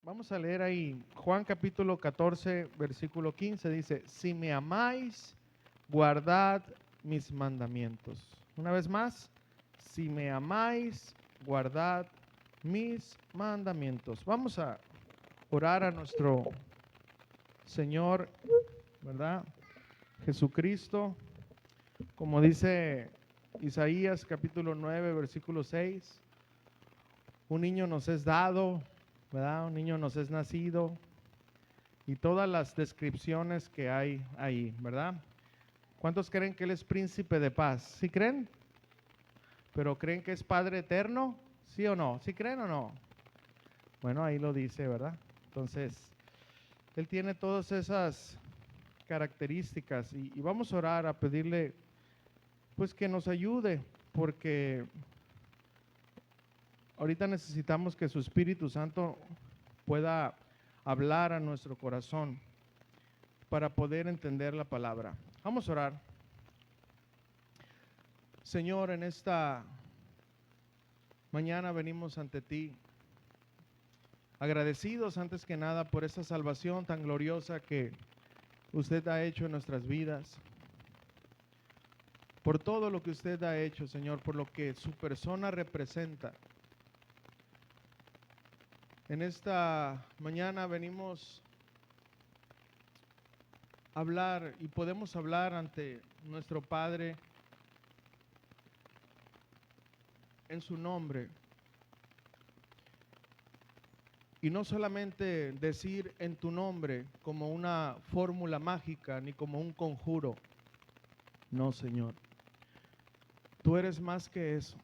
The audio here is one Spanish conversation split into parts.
Vamos a leer ahí Juan capítulo 14, versículo 15, dice, si me amáis, guardad mis mandamientos. Una vez más, si me amáis, guardad mis mandamientos. Vamos a orar a nuestro Señor, ¿verdad? Jesucristo, como dice Isaías capítulo 9, versículo 6, un niño nos es dado, ¿verdad? Un niño nos es nacido y todas las descripciones que hay ahí, ¿verdad? ¿Cuántos creen que Él es príncipe de paz? ¿Sí creen? ¿Pero creen que es Padre eterno? ¿Sí o no? ¿Sí creen o no? Bueno, ahí lo dice, ¿verdad? Entonces, Él tiene todas esas características y vamos a orar a pedirle pues que nos ayude, porque ahorita necesitamos que su Espíritu Santo pueda hablar a nuestro corazón para poder entender la palabra. Vamos a orar. Señor, en esta mañana venimos ante ti, agradecidos antes que nada por esta salvación tan gloriosa que usted ha hecho en nuestras vidas, por todo lo que usted ha hecho, Señor, por lo que su persona representa. En esta mañana venimos a hablar y podemos hablar ante nuestro Padre en su nombre. Y no solamente decir en tu nombre como una fórmula mágica ni como un conjuro. No, Señor. Tú eres más que eso.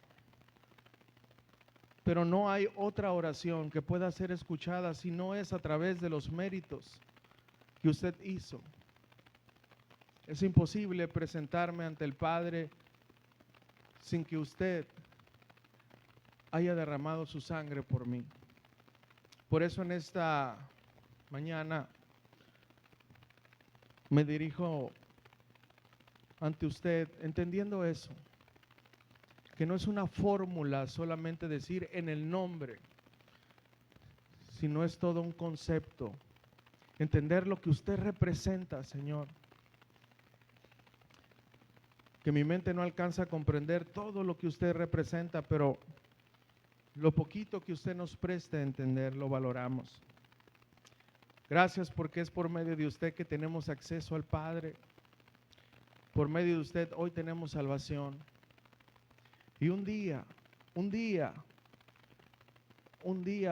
Pero no hay otra oración que pueda ser escuchada si no es a través de los méritos que usted hizo. Es imposible presentarme ante el Padre sin que usted haya derramado su sangre por mí. Por eso en esta mañana me dirijo ante usted entendiendo eso, que no es una fórmula solamente decir en el nombre, sino es todo un concepto, entender lo que usted representa, Señor. Que mi mente no alcanza a comprender todo lo que usted representa, pero lo poquito que usted nos preste a entender, lo valoramos. Gracias porque es por medio de usted que tenemos acceso al Padre. Por medio de usted hoy tenemos salvación. Y un día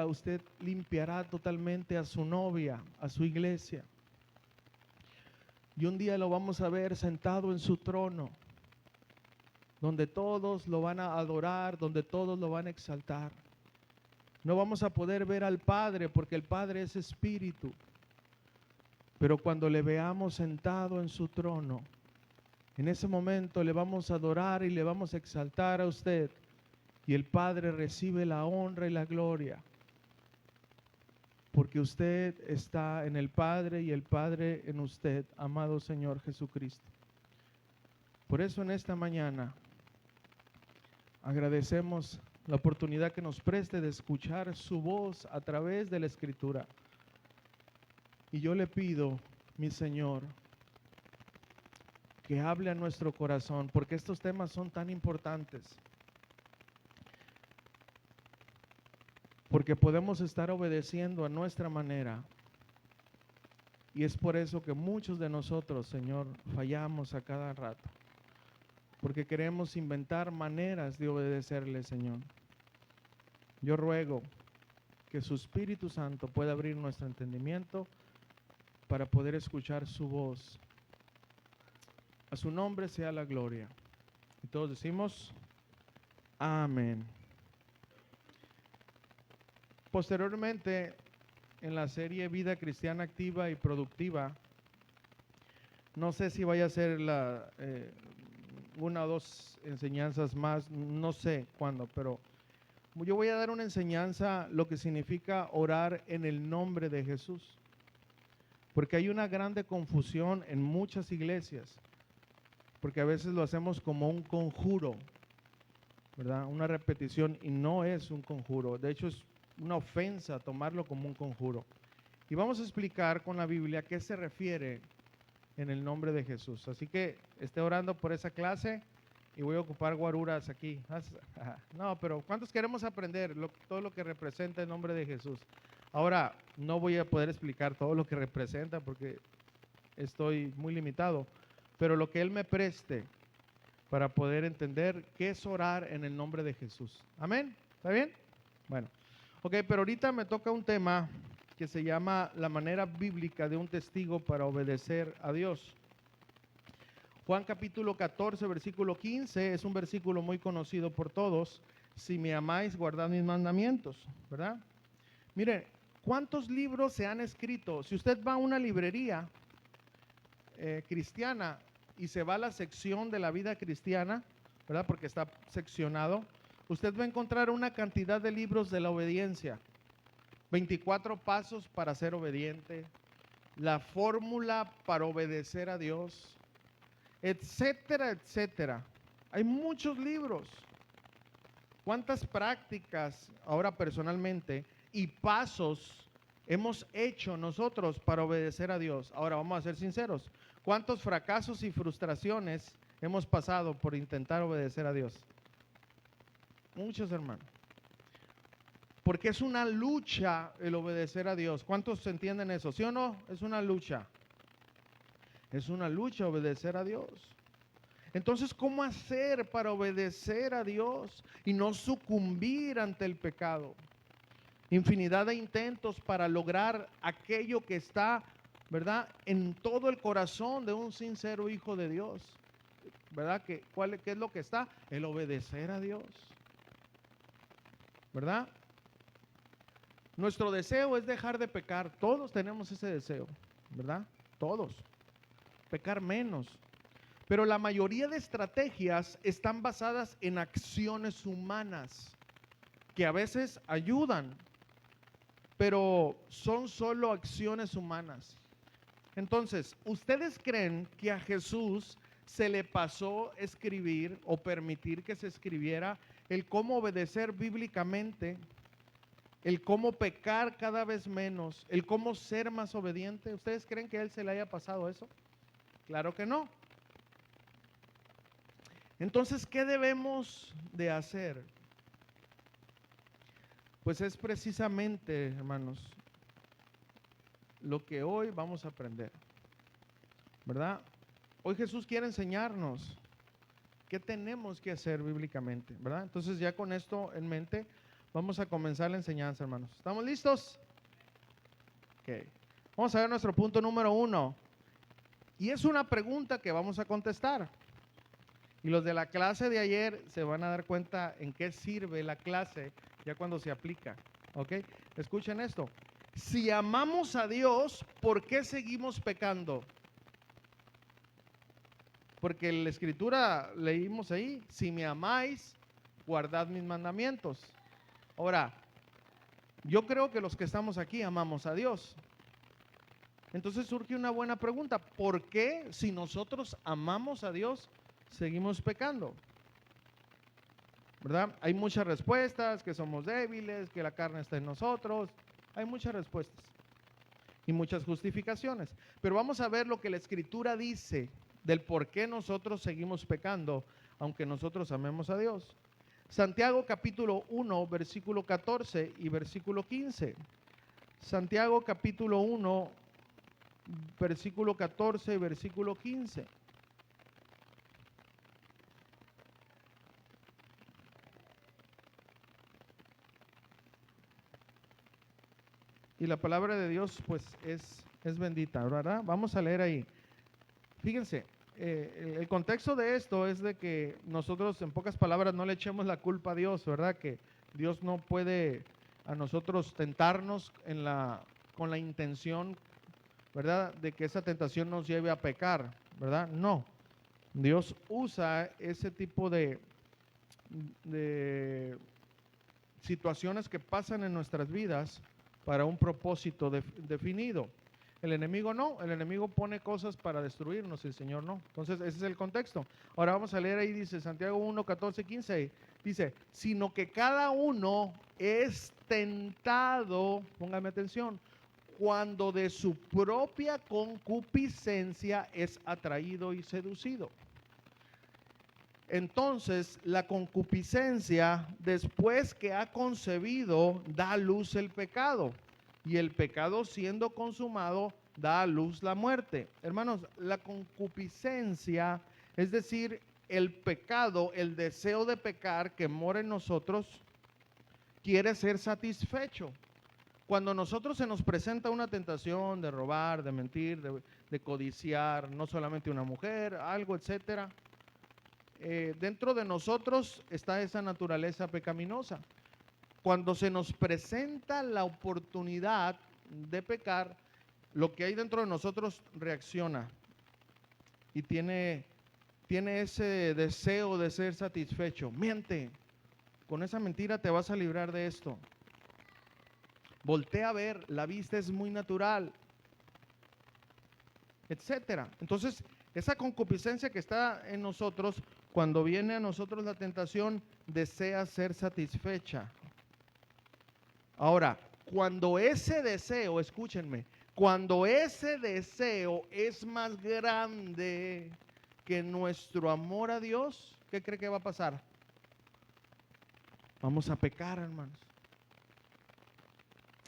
usted limpiará totalmente a su novia, a su iglesia. Y un día lo vamos a ver sentado en su trono, donde todos lo van a adorar, donde todos lo van a exaltar. No vamos a poder ver al Padre porque el Padre es espíritu. Pero cuando le veamos sentado en su trono, en ese momento le vamos a adorar y le vamos a exaltar a usted. Y el Padre recibe la honra y la gloria. Porque usted está en el Padre y el Padre en usted, amado Señor Jesucristo. Por eso en esta mañana agradecemos la oportunidad que nos preste de escuchar su voz a través de la Escritura. Y yo le pido, mi Señor, que hable a nuestro corazón, porque estos temas son tan importantes. Porque podemos estar obedeciendo a nuestra manera. Y es por eso que muchos de nosotros, Señor, fallamos a cada rato. Porque queremos inventar maneras de obedecerle, Señor. Yo ruego que su Espíritu Santo pueda abrir nuestro entendimiento para poder escuchar su voz. A su nombre sea la gloria. Y todos decimos, amén. Posteriormente, en la serie Vida Cristiana Activa y Productiva, no sé si vaya a ser una o dos enseñanzas más, no sé cuándo, pero yo voy a dar una enseñanza, lo que significa orar en el nombre de Jesús. Porque hay una grande confusión en muchas iglesias, porque a veces lo hacemos como un conjuro, ¿verdad? Una repetición, y no es un conjuro. De hecho, una ofensa tomarlo como un conjuro. Y vamos a explicar con la Biblia a qué se refiere en el nombre de Jesús. Así que esté orando por esa clase y voy a ocupar guaruras aquí. No, pero ¿cuántos queremos aprender todo lo que representa el nombre de Jesús? Ahora, no voy a poder explicar todo lo que representa porque estoy muy limitado, pero lo que Él me preste para poder entender qué es orar en el nombre de Jesús. Amén. ¿Está bien? Bueno, ok, pero ahorita me toca un tema que se llama la manera bíblica de un testigo para obedecer a Dios. Juan capítulo 14, versículo 15, es un versículo muy conocido por todos. Si me amáis, guardad mis mandamientos, ¿verdad? Mire, ¿cuántos libros se han escrito? Si usted va a una librería cristiana y se va a la sección de la vida cristiana, ¿verdad? Porque está seccionado, usted va a encontrar una cantidad de libros de la obediencia. 24 pasos para ser obediente, la fórmula para obedecer a Dios, etcétera, etcétera. Hay muchos libros. ¿Cuántas prácticas ahora personalmente y pasos hemos hecho nosotros para obedecer a Dios? Ahora vamos a ser sinceros. ¿Cuántos fracasos y frustraciones hemos pasado por intentar obedecer a Dios? Muchos, hermanos. Porque es una lucha el obedecer a Dios. ¿Cuántos entienden eso? ¿Sí o no? Es una lucha. Es una lucha obedecer a Dios. Entonces, ¿cómo hacer para obedecer a Dios y no sucumbir ante el pecado? Infinidad de intentos para lograr aquello que está, ¿verdad?, en todo el corazón de un sincero hijo de Dios. ¿Verdad? ¿Qué es lo que está? El obedecer a Dios. ¿Verdad? Nuestro deseo es dejar de pecar. Todos tenemos ese deseo, ¿verdad? Todos. Pecar menos. Pero la mayoría de estrategias están basadas en acciones humanas que a veces ayudan, pero son solo acciones humanas. Entonces, ¿ustedes creen que a Jesús se le pasó escribir o permitir que se escribiera el cómo obedecer bíblicamente, el cómo pecar cada vez menos, el cómo ser más obediente? ¿Ustedes creen que a Él se le haya pasado eso? Claro que no. Entonces, ¿qué debemos de hacer? Pues es precisamente, hermanos, lo que hoy vamos a aprender, ¿verdad? Hoy Jesús quiere enseñarnos qué tenemos que hacer bíblicamente, ¿verdad? Entonces, ya con esto en mente, vamos a comenzar la enseñanza, hermanos. ¿Estamos listos? Ok. Vamos a ver nuestro punto número 1. Y es una pregunta que vamos a contestar. Y los de la clase de ayer se van a dar cuenta en qué sirve la clase ya cuando se aplica. ¿Ok? Escuchen esto. Si amamos a Dios, ¿por qué seguimos pecando? Porque en la escritura leímos ahí, si me amáis, guardad mis mandamientos. Ahora, yo creo que los que estamos aquí amamos a Dios. Entonces surge una buena pregunta. ¿Por qué si nosotros amamos a Dios, seguimos pecando? ¿Verdad? Hay muchas respuestas, que somos débiles, que la carne está en nosotros. Hay muchas respuestas y muchas justificaciones. Pero vamos a ver lo que la escritura dice del por qué nosotros seguimos pecando, aunque nosotros amemos a Dios. Santiago capítulo 1, versículo 14 y versículo 15. Santiago capítulo 1, versículo 14 y versículo 15. Y la palabra de Dios pues es bendita, ¿verdad? Vamos a leer ahí. Fíjense, el contexto de esto es de que nosotros, en pocas palabras, no le echemos la culpa a Dios, ¿verdad? Que Dios no puede a nosotros tentarnos con la intención, ¿verdad?, de que esa tentación nos lleve a pecar, ¿verdad? No. Dios usa ese tipo de situaciones que pasan en nuestras vidas para un propósito definido. El enemigo no, el enemigo pone cosas para destruirnos, el Señor no. Entonces ese es el contexto. Ahora vamos a leer ahí, dice Santiago 1, 14, 15, dice, sino que cada uno es tentado, póngame atención, cuando de su propia concupiscencia es atraído y seducido. Entonces, la concupiscencia, después que ha concebido, da a luz el pecado. Y el pecado, siendo consumado, da a luz la muerte. Hermanos, la concupiscencia, es decir, el pecado, el deseo de pecar que mora en nosotros, quiere ser satisfecho. Cuando a nosotros se nos presenta una tentación de robar, de mentir, de codiciar, no solamente una mujer, algo, etcétera, dentro de nosotros está esa naturaleza pecaminosa. Cuando se nos presenta la oportunidad de pecar, lo que hay dentro de nosotros reacciona y tiene ese deseo de ser satisfecho. Miente, con esa mentira te vas a librar de esto. Voltea a ver, la vista es muy natural, etcétera. Entonces, esa concupiscencia que está en nosotros, cuando viene a nosotros la tentación, desea ser satisfecha. Ahora, cuando ese deseo, escúchenme, cuando ese deseo es más grande que nuestro amor a Dios, ¿qué cree que va a pasar? Vamos a pecar, hermanos.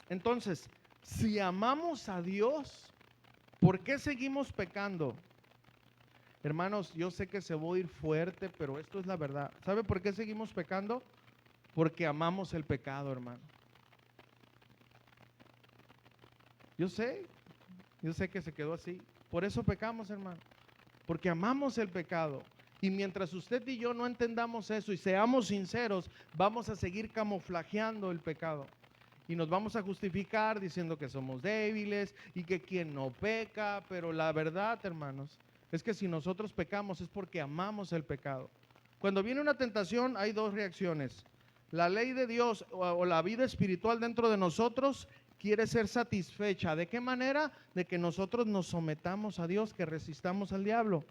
Entonces, si amamos a Dios, ¿por qué seguimos pecando? Hermanos, yo sé que se va a oír fuerte, pero esto es la verdad. ¿Sabe por qué seguimos pecando? Porque amamos el pecado, hermano. Yo sé que se quedó así. Por eso pecamos, hermano. Porque amamos el pecado. Y mientras usted y yo no entendamos eso y seamos sinceros, vamos a seguir camuflajeando el pecado. Y nos vamos a justificar diciendo que somos débiles y que quien no peca. Pero la verdad, hermanos, es que si nosotros pecamos es porque amamos el pecado. Cuando viene una tentación hay dos reacciones. La ley de Dios o la vida espiritual dentro de nosotros quiere ser satisfecha. ¿De qué manera? De que nosotros nos sometamos a Dios, que resistamos al diablo,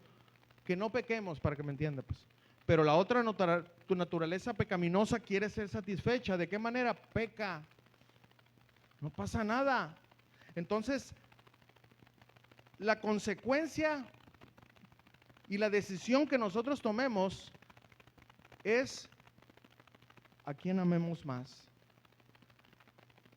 que no pequemos, para que me entienda, pues. Pero la otra, tu naturaleza pecaminosa quiere ser satisfecha. ¿De qué manera? Peca. No pasa nada. Entonces, la consecuencia y la decisión que nosotros tomemos es a quién amemos más.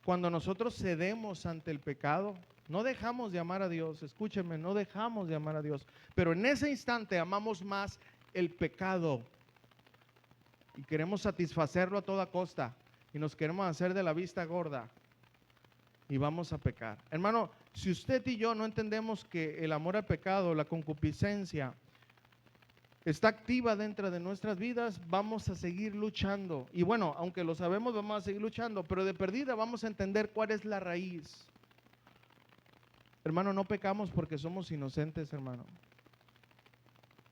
Cuando nosotros cedemos ante el pecado, no dejamos de amar a Dios, escúchenme, no dejamos de amar a Dios, pero en ese instante amamos más el pecado y queremos satisfacerlo a toda costa y nos queremos hacer de la vista gorda y vamos a pecar. Hermano, si usted y yo no entendemos que el amor al pecado, la concupiscencia, está activa dentro de nuestras vidas, vamos a seguir luchando. Y bueno, aunque lo sabemos, vamos a seguir luchando, pero de perdida vamos a entender cuál es la raíz. Hermano, no pecamos porque somos inocentes, hermano.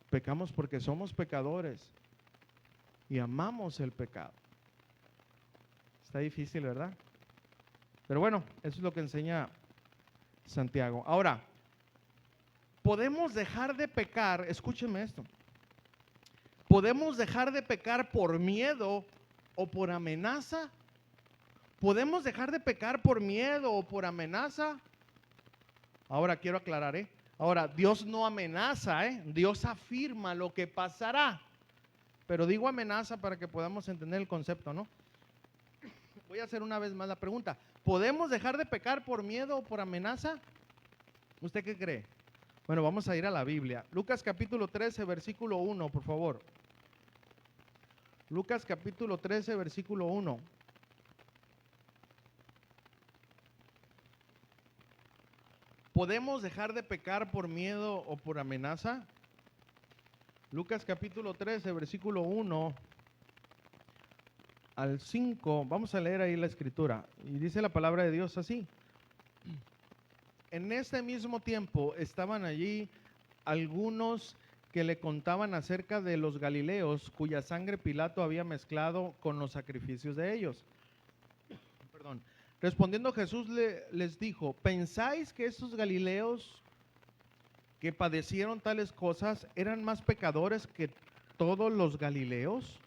Pecamos porque somos pecadores y amamos el pecado. Está difícil, ¿verdad? Pero bueno, eso es lo que enseña Santiago. Ahora, podemos dejar de pecar, escúchenme esto. ¿Podemos dejar de pecar por miedo o por amenaza? ¿Podemos dejar de pecar por miedo o por amenaza? Ahora quiero aclarar, Ahora, Dios no amenaza, Dios afirma lo que pasará. Pero digo amenaza para que podamos entender el concepto, ¿no? Voy a hacer una vez más la pregunta. ¿Podemos dejar de pecar por miedo o por amenaza? ¿Usted qué cree? Bueno, vamos a ir a la Biblia. Lucas capítulo 13, versículo 1, por favor. Lucas capítulo 13, versículo 1. ¿Podemos dejar de pecar por miedo o por amenaza? Lucas capítulo 13, versículo 1 al 5. Vamos a leer ahí la escritura. Y dice la palabra de Dios así. En este mismo tiempo estaban allí algunos que le contaban acerca de los galileos cuya sangre Pilato había mezclado con los sacrificios de ellos. Perdón. Respondiendo Jesús les dijo, ¿pensáis que estos galileos que padecieron tales cosas eran más pecadores que todos los galileos?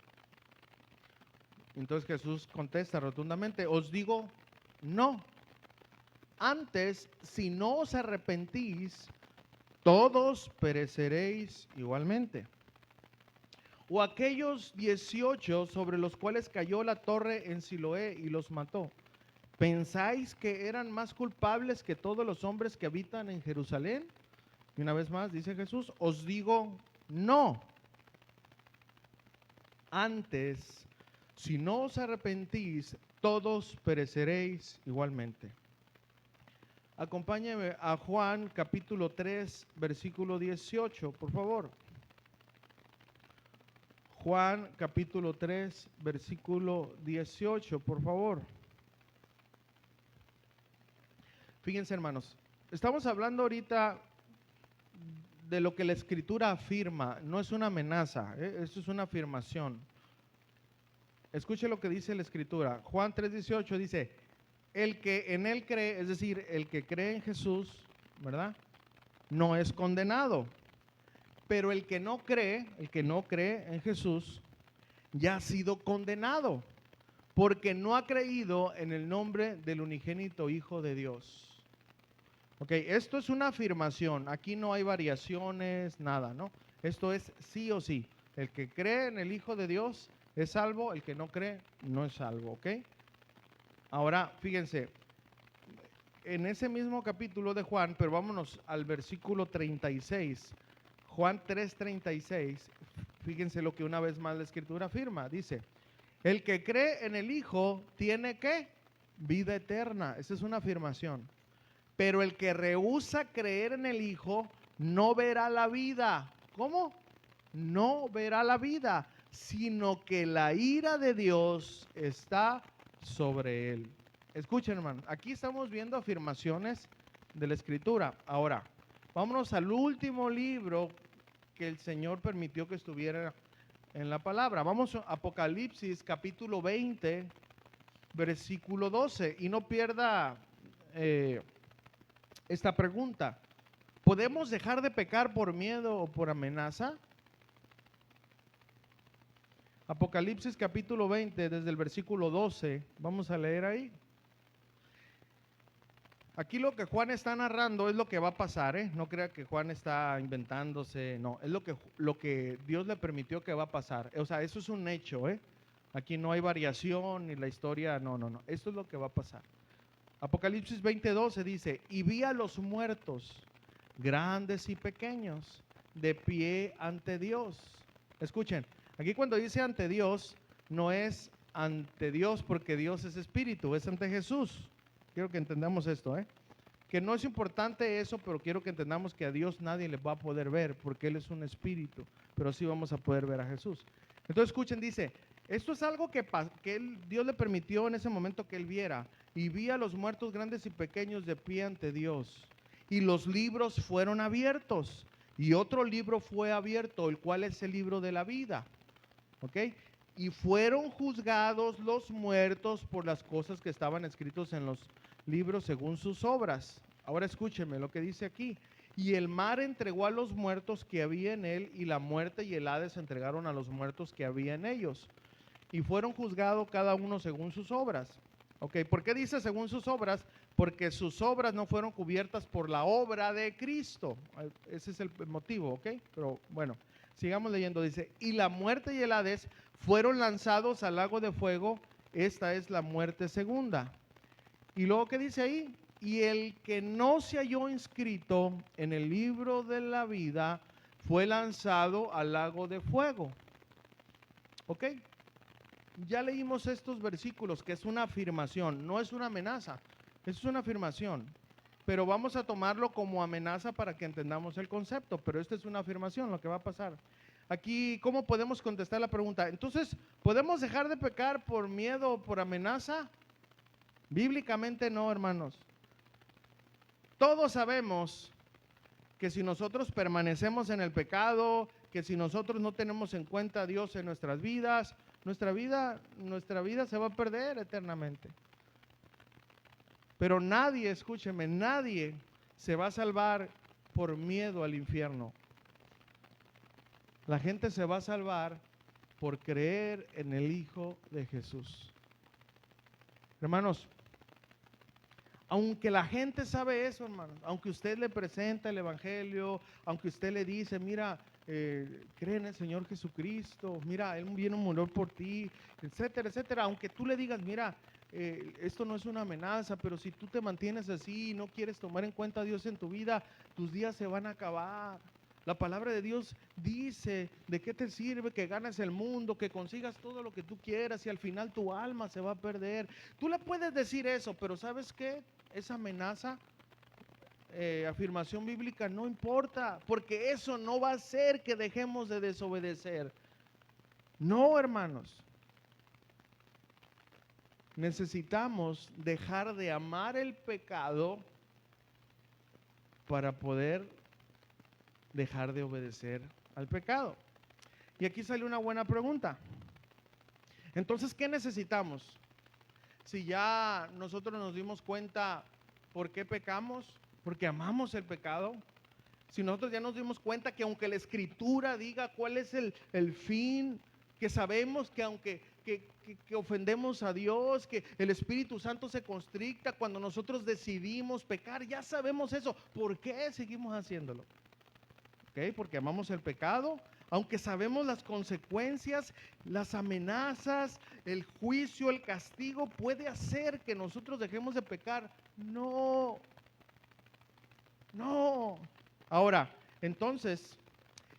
Entonces Jesús contesta rotundamente, os digo, no. Antes, si no os arrepentís, todos pereceréis igualmente. O aquellos 18 sobre los cuales cayó la torre en Siloé y los mató, ¿pensáis que eran más culpables que todos los hombres que habitan en Jerusalén? Y una vez más dice Jesús, os digo, no. Antes, si no os arrepentís, todos pereceréis igualmente. Acompáñeme a Juan capítulo 3, versículo 18, por favor. Juan capítulo 3, versículo 18, por favor. Fíjense, hermanos, estamos hablando ahorita de lo que la Escritura afirma, no es una amenaza, esto es una afirmación. Escuche lo que dice la Escritura. Juan 3:18 dice, el que en él cree, es decir, el que cree en Jesús, ¿verdad? No es condenado. Pero el que no cree en Jesús, ya ha sido condenado, porque no ha creído en el nombre del unigénito Hijo de Dios. Ok, esto es una afirmación, aquí no hay variaciones, nada, ¿no? Esto es sí o sí. El que cree en el Hijo de Dios es salvo, el que no cree no es salvo, ¿ok? Ahora, fíjense, en ese mismo capítulo de Juan, pero vámonos al versículo 36, Juan 3:36, fíjense lo que una vez más la Escritura afirma, dice, el que cree en el Hijo tiene ¿qué? Vida eterna, esa es una afirmación. Pero el que rehúsa creer en el Hijo no verá la vida. ¿Cómo? No verá la vida, sino que la ira de Dios está sobre él. Escuchen, hermano, aquí estamos viendo afirmaciones de la Escritura. Ahora, vámonos al último libro que el Señor permitió que estuviera en la palabra. Vamos a Apocalipsis capítulo 20, versículo 12. Y no pierda esta pregunta. ¿Podemos dejar de pecar por miedo o por amenaza? Apocalipsis capítulo 20, desde el versículo 12. Vamos a leer ahí. Aquí lo que Juan está narrando es lo que va a pasar, ¿eh? No crea que Juan está inventándose, no, es lo que Dios le permitió que va a pasar. O sea, eso es un hecho, ¿eh? Aquí no hay variación ni la historia, no. Esto es lo que va a pasar. Apocalipsis 20:12 dice, y vi a los muertos, grandes y pequeños, de pie ante Dios. Escuchen, aquí cuando dice ante Dios, no es ante Dios porque Dios es espíritu, es ante Jesús. Quiero que entendamos esto, que no es importante eso, pero quiero que entendamos que a Dios nadie le va a poder ver porque Él es un espíritu, pero sí vamos a poder ver a Jesús. Entonces escuchen, dice, esto es algo que Dios le permitió en ese momento que Él viera, y vi a los muertos grandes y pequeños de pie ante Dios, y los libros fueron abiertos, y otro libro fue abierto, el cual es el libro de la vida, ¿ok? Y fueron juzgados los muertos por las cosas que estaban escritos en los libros según sus obras. Ahora escúcheme lo que dice aquí. Y el mar entregó a los muertos que había en él, y la muerte y el Hades entregaron a los muertos que había en ellos. Y fueron juzgados cada uno según sus obras. Ok, ¿por qué dice según sus obras? Porque sus obras no fueron cubiertas por la obra de Cristo. Ese es el motivo, ok. Pero bueno, sigamos leyendo. Dice, y la muerte y el Hades fueron lanzados al lago de fuego. Esta es la muerte segunda. Y luego, ¿qué dice ahí? Y el que no se halló inscrito en el libro de la vida fue lanzado al lago de fuego. ¿Ok? Ya leímos estos versículos, que es una afirmación, no es una amenaza, es una afirmación. Pero vamos a tomarlo como amenaza para que entendamos el concepto, pero esta es una afirmación, lo que va a pasar. Aquí, ¿cómo podemos contestar la pregunta? Entonces, ¿podemos dejar de pecar por miedo o por amenaza? Bíblicamente no, hermanos. Todos sabemos que si nosotros permanecemos en el pecado, que si nosotros no tenemos en cuenta a Dios en nuestras vidas, nuestra vida se va a perder eternamente. Pero nadie, escúcheme, nadie se va a salvar por miedo al infierno. La gente se va a salvar por creer en el Hijo de Jesús. Hermanos, aunque la gente sabe eso, hermanos, aunque usted le presenta el Evangelio, aunque usted le dice, mira, cree en el Señor Jesucristo, mira, Él vino a morir por ti, etcétera, etcétera, aunque tú le digas, mira, esto no es una amenaza, pero si tú te mantienes así y no quieres tomar en cuenta a Dios en tu vida, tus días se van a acabar. La palabra de Dios dice, ¿de qué te sirve que ganes el mundo, que consigas todo lo que tú quieras y al final tu alma se va a perder? Tú le puedes decir eso, pero ¿sabes qué? Esa amenaza, afirmación bíblica no importa, porque eso no va a hacer que dejemos de desobedecer. No, hermanos. Necesitamos dejar de amar el pecado para poder dejar de obedecer al pecado. Y aquí sale una buena pregunta. Entonces, ¿qué necesitamos? Si ya nosotros nos dimos cuenta por qué pecamos, porque amamos el pecado. Si nosotros ya nos dimos cuenta que aunque la Escritura diga cuál es el fin, que sabemos que aunque que ofendemos a Dios, que el Espíritu Santo se constricta cuando nosotros decidimos pecar, ya sabemos eso. ¿Por qué seguimos haciéndolo? ¿Okay? Porque amamos el pecado, aunque sabemos las consecuencias, las amenazas, el juicio, el castigo puede hacer que nosotros dejemos de pecar. No. Ahora, entonces,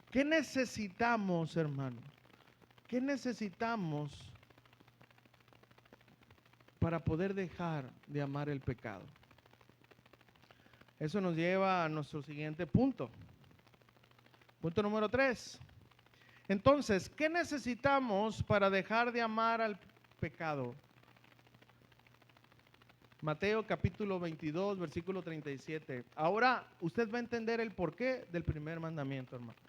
¿qué necesitamos, hermano? ¿Qué necesitamos para poder dejar de amar el pecado? Eso nos lleva a nuestro siguiente punto. Punto número 3. Entonces, ¿qué necesitamos para dejar de amar al pecado? Mateo capítulo 22, versículo 37. Ahora usted va a entender el porqué del primer mandamiento, hermano.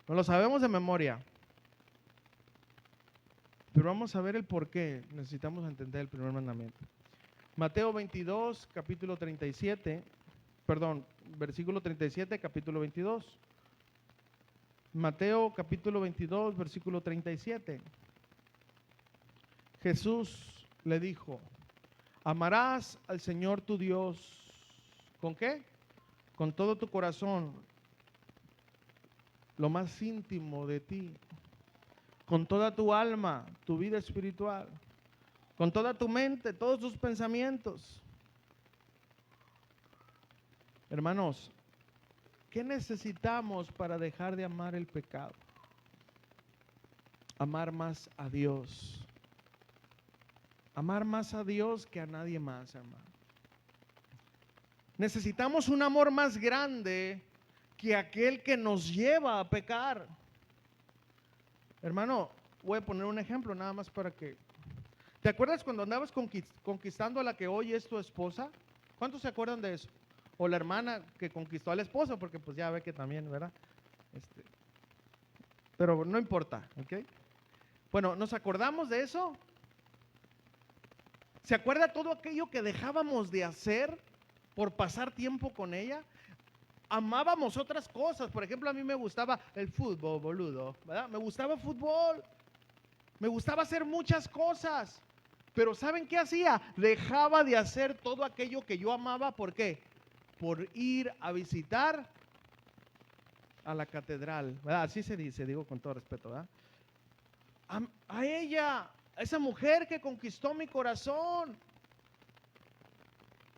No lo sabemos de memoria, pero vamos a ver el porqué. Necesitamos entender el primer mandamiento. Mateo 22, capítulo 37, perdón, versículo 37, capítulo 22. Mateo capítulo 22, versículo 37. Jesús le dijo, amarás al Señor tu Dios, ¿con qué? Con todo tu corazón, lo más íntimo de ti, con toda tu alma, tu vida espiritual, con toda tu mente, todos tus pensamientos. Hermanos, ¿qué necesitamos para dejar de amar el pecado? Amar más a Dios. Amar más a Dios que a nadie más, hermano. Necesitamos un amor más grande que aquel que nos lleva a pecar. Hermano, voy a poner un ejemplo nada más para que... ¿Te acuerdas cuando andabas conquistando a la que hoy es tu esposa? ¿Cuántos se acuerdan de eso? O la hermana que conquistó al esposo, porque pues ya ve que también, ¿verdad? Pero no importa, ¿ok? Bueno, ¿nos acordamos de eso? ¿Se acuerda todo aquello que dejábamos de hacer por pasar tiempo con ella? Amábamos otras cosas. Por ejemplo, a mí me gustaba el fútbol, boludo, ¿verdad? Me gustaba el fútbol. Me gustaba hacer muchas cosas. Pero ¿saben qué hacía? Dejaba de hacer todo aquello que yo amaba. ¿Por qué? Por ir a visitar a la catedral, ¿verdad? Así se dice, digo con todo respeto, ¿verdad? A ella, a esa mujer que conquistó mi corazón.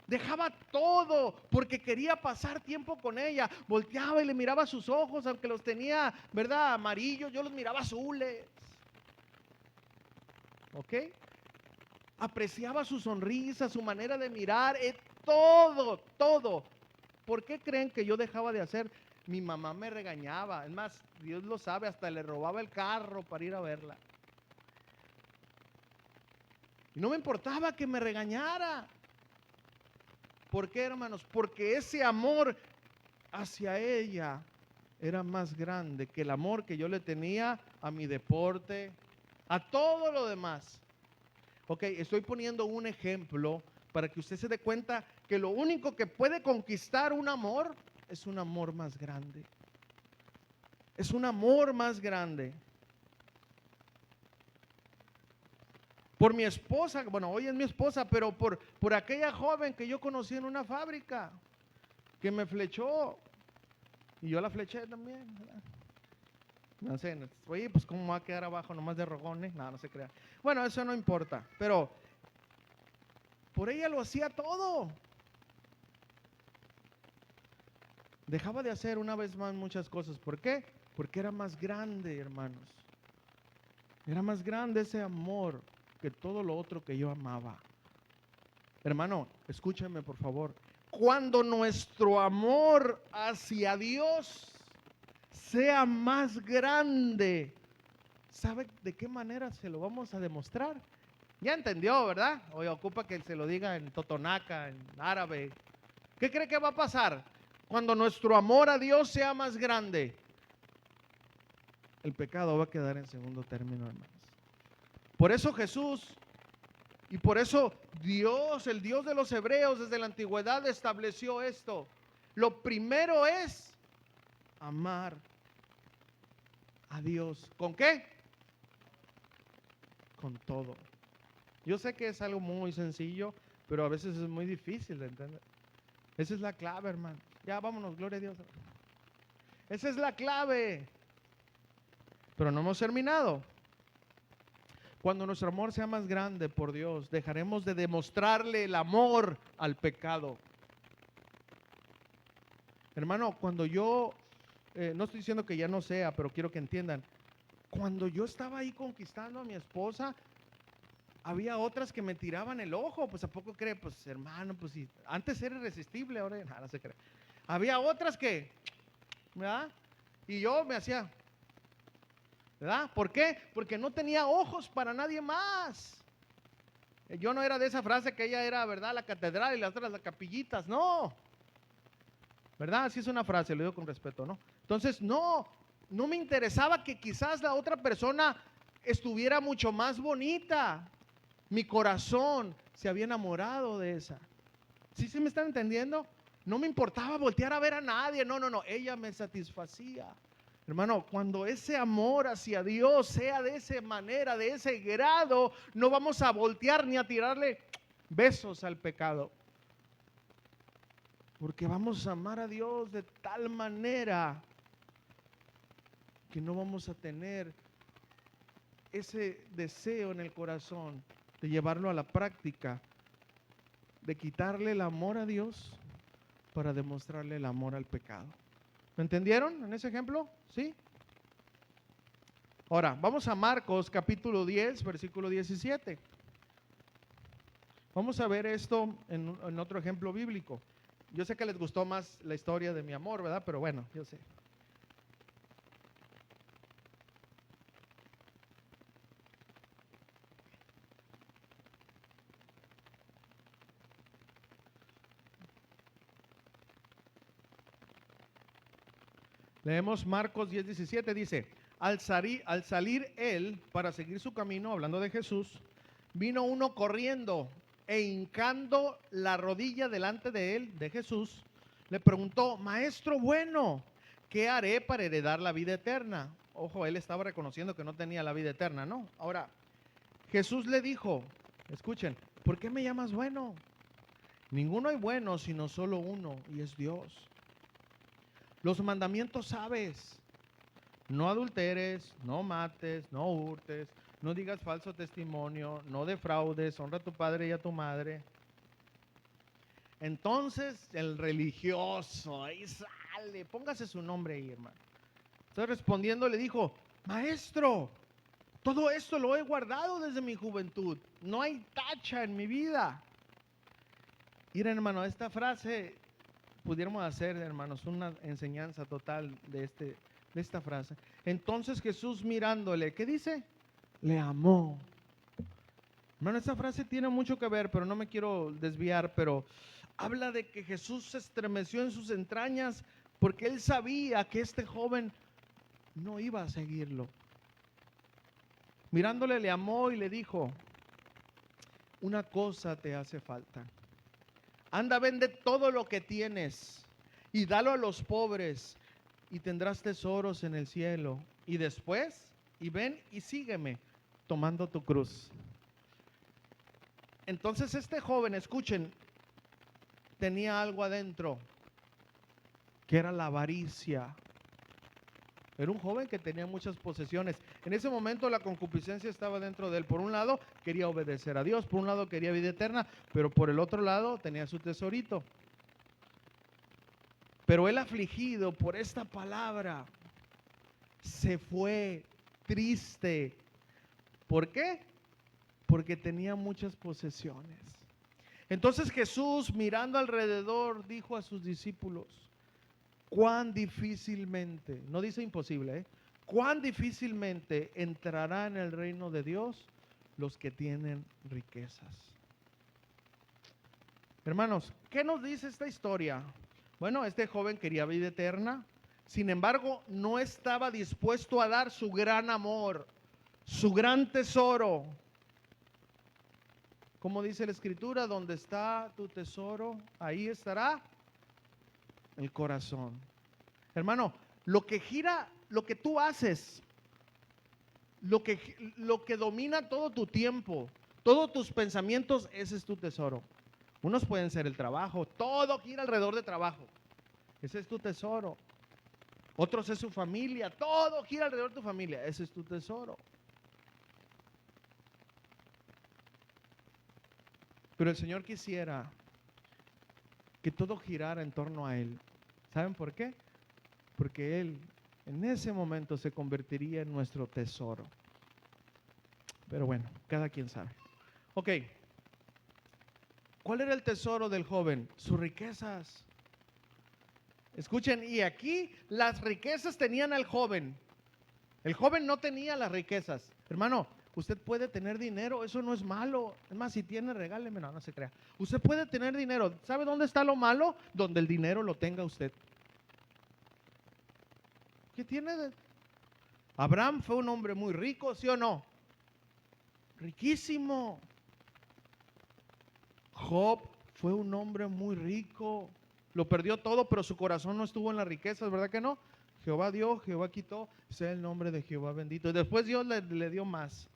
Dejaba todo porque quería pasar tiempo con ella. Volteaba y le miraba sus ojos, aunque los tenía, ¿verdad?, amarillos, yo los miraba azules. ¿Ok? Apreciaba su sonrisa, su manera de mirar, todo. ¿Por qué creen que yo dejaba de hacer? Mi mamá me regañaba. Es más, Dios lo sabe, hasta le robaba el carro para ir a verla. Y no me importaba que me regañara. ¿Por qué, hermanos? Porque ese amor hacia ella era más grande que el amor que yo le tenía a mi deporte, a todo lo demás. Ok, estoy poniendo un ejemplo para que usted se dé cuenta que lo único que puede conquistar un amor es un amor más grande. Es un amor más grande. Por mi esposa, bueno, hoy es mi esposa, pero por aquella joven que yo conocí en una fábrica, que me flechó, y yo la fleché también, ¿verdad? No sé, oye, pues cómo va a quedar abajo nomás de rogones, no se crea. Bueno, eso no importa, pero por ella lo hacía todo. Dejaba de hacer una vez más muchas cosas. ¿Por qué? Porque era más grande, hermanos. Era más grande ese amor que todo lo otro que yo amaba. Hermano, escúchame por favor. Cuando nuestro amor hacia Dios sea más grande, ¿sabe de qué manera se lo vamos a demostrar? Ya entendió, ¿verdad? Hoy ocupa que se lo diga en totonaca, en árabe. ¿Qué cree que va a pasar? Cuando nuestro amor a Dios sea más grande, el pecado va a quedar en segundo término, hermanos. Por eso Jesús y por eso Dios, el Dios de los hebreos, desde la antigüedad estableció esto. Lo primero es amar a Dios. ¿Con qué? Con todo. Yo sé que es algo muy sencillo, pero a veces es muy difícil de entender. Esa es la clave, hermano. Ya vámonos, gloria a Dios. Esa es la clave. Pero no hemos terminado. Cuando nuestro amor sea más grande por Dios, dejaremos de demostrarle el amor al pecado. Hermano, cuando yo, no estoy diciendo que ya no sea, pero quiero que entiendan, cuando yo estaba ahí conquistando a mi esposa, había otras que me tiraban el ojo. Pues ¿a poco cree? Pues hermano, pues si antes era irresistible, ahora nada se cree. Había otras que, ¿verdad? Y yo me hacía, ¿verdad? ¿Por qué? Porque no tenía ojos para nadie más. Yo no era de esa frase que ella era, ¿verdad?, la catedral y las otras las capillitas. No, ¿verdad? Así es una frase, lo digo con respeto, ¿no? Entonces, no me interesaba que quizás la otra persona estuviera mucho más bonita. Mi corazón se había enamorado de esa. ¿Sí se me están entendiendo? No me importaba voltear a ver a nadie. No, ella me satisfacía. Hermano, cuando ese amor hacia Dios sea de esa manera, de ese grado, no vamos a voltear ni a tirarle besos al pecado. Porque vamos a amar a Dios de tal manera que no vamos a tener ese deseo en el corazón de llevarlo a la práctica, de quitarle el amor a Dios para demostrarle el amor al pecado. ¿Me entendieron en ese ejemplo? ¿Sí? Ahora, vamos a Marcos capítulo 10, versículo 17. Vamos a ver esto en otro ejemplo bíblico. Yo sé que les gustó más la historia de mi amor, ¿verdad? Pero bueno, yo sé. Leemos Marcos 10:17, dice, al salir él para seguir su camino, hablando de Jesús, vino uno corriendo e hincando la rodilla delante de él, de Jesús, le preguntó, maestro bueno, ¿qué haré para heredar la vida eterna? Ojo, él estaba reconociendo que no tenía la vida eterna, ¿no? Ahora, Jesús le dijo, escuchen, ¿por qué me llamas bueno? Ninguno hay bueno, sino solo uno, y es Dios. Los mandamientos sabes, no adulteres, no mates, no hurtes, no digas falso testimonio, no defraudes, honra a tu padre y a tu madre. Entonces el religioso, ahí sale, póngase su nombre ahí, hermano. Entonces respondiendo le dijo, maestro, todo esto lo he guardado desde mi juventud, no hay tacha en mi vida. Mira, hermano, esta frase pudiéramos hacer, hermanos, una enseñanza total de esta frase. Entonces Jesús mirándole, ¿qué dice? Le amó. Hermano, esta frase tiene mucho que ver, pero no me quiero desviar, pero habla de que Jesús se estremeció en sus entrañas porque él sabía que este joven no iba a seguirlo. Mirándole le amó y le dijo, una cosa te hace falta. Anda, vende todo lo que tienes y dalo a los pobres y tendrás tesoros en el cielo. Y después, y ven y sígueme tomando tu cruz. Entonces este joven, escuchen, tenía algo adentro, que era la avaricia. Era un joven que tenía muchas posesiones. En ese momento la concupiscencia estaba dentro de él. Por un lado quería obedecer a Dios, por un lado quería vida eterna, pero por el otro lado tenía su tesorito. Pero él, afligido por esta palabra, se fue triste. ¿Por qué? Porque tenía muchas posesiones. Entonces Jesús, mirando alrededor, dijo a sus discípulos: cuán difícilmente, no dice imposible, cuán difícilmente entrará en el reino de Dios los que tienen riquezas. Hermanos, ¿qué nos dice esta historia? Bueno, este joven quería vida eterna, sin embargo, no estaba dispuesto a dar su gran amor, su gran tesoro. Como dice la Escritura, donde está tu tesoro, ahí estará el corazón. Hermano, lo que gira, lo que tú haces, lo que domina todo tu tiempo, todos tus pensamientos, ese es tu tesoro. Unos pueden ser el trabajo, todo gira alrededor de trabajo, ese es tu tesoro. Otros es su familia, todo gira alrededor de tu familia, ese es tu tesoro. Pero el Señor quisiera que todo girara en torno a Él. ¿Saben por qué? Porque Él en ese momento se convertiría en nuestro tesoro. Pero bueno, cada quien sabe. Ok, ¿cuál era el tesoro del joven? Sus riquezas. Escuchen, y aquí las riquezas tenían al joven. El joven no tenía las riquezas. Hermano, usted puede tener dinero, eso no es malo. Es más, si tiene, regáleme, no se crea. Usted puede tener dinero. ¿Sabe dónde está lo malo? Donde el dinero lo tenga usted. ¿Qué tiene? Abraham fue un hombre muy rico, ¿sí o no? Riquísimo. Job fue un hombre muy rico. Lo perdió todo, pero su corazón no estuvo en las riquezas, ¿verdad que no? Jehová dio, Jehová quitó, sea el nombre de Jehová bendito. Y después Dios le dio más.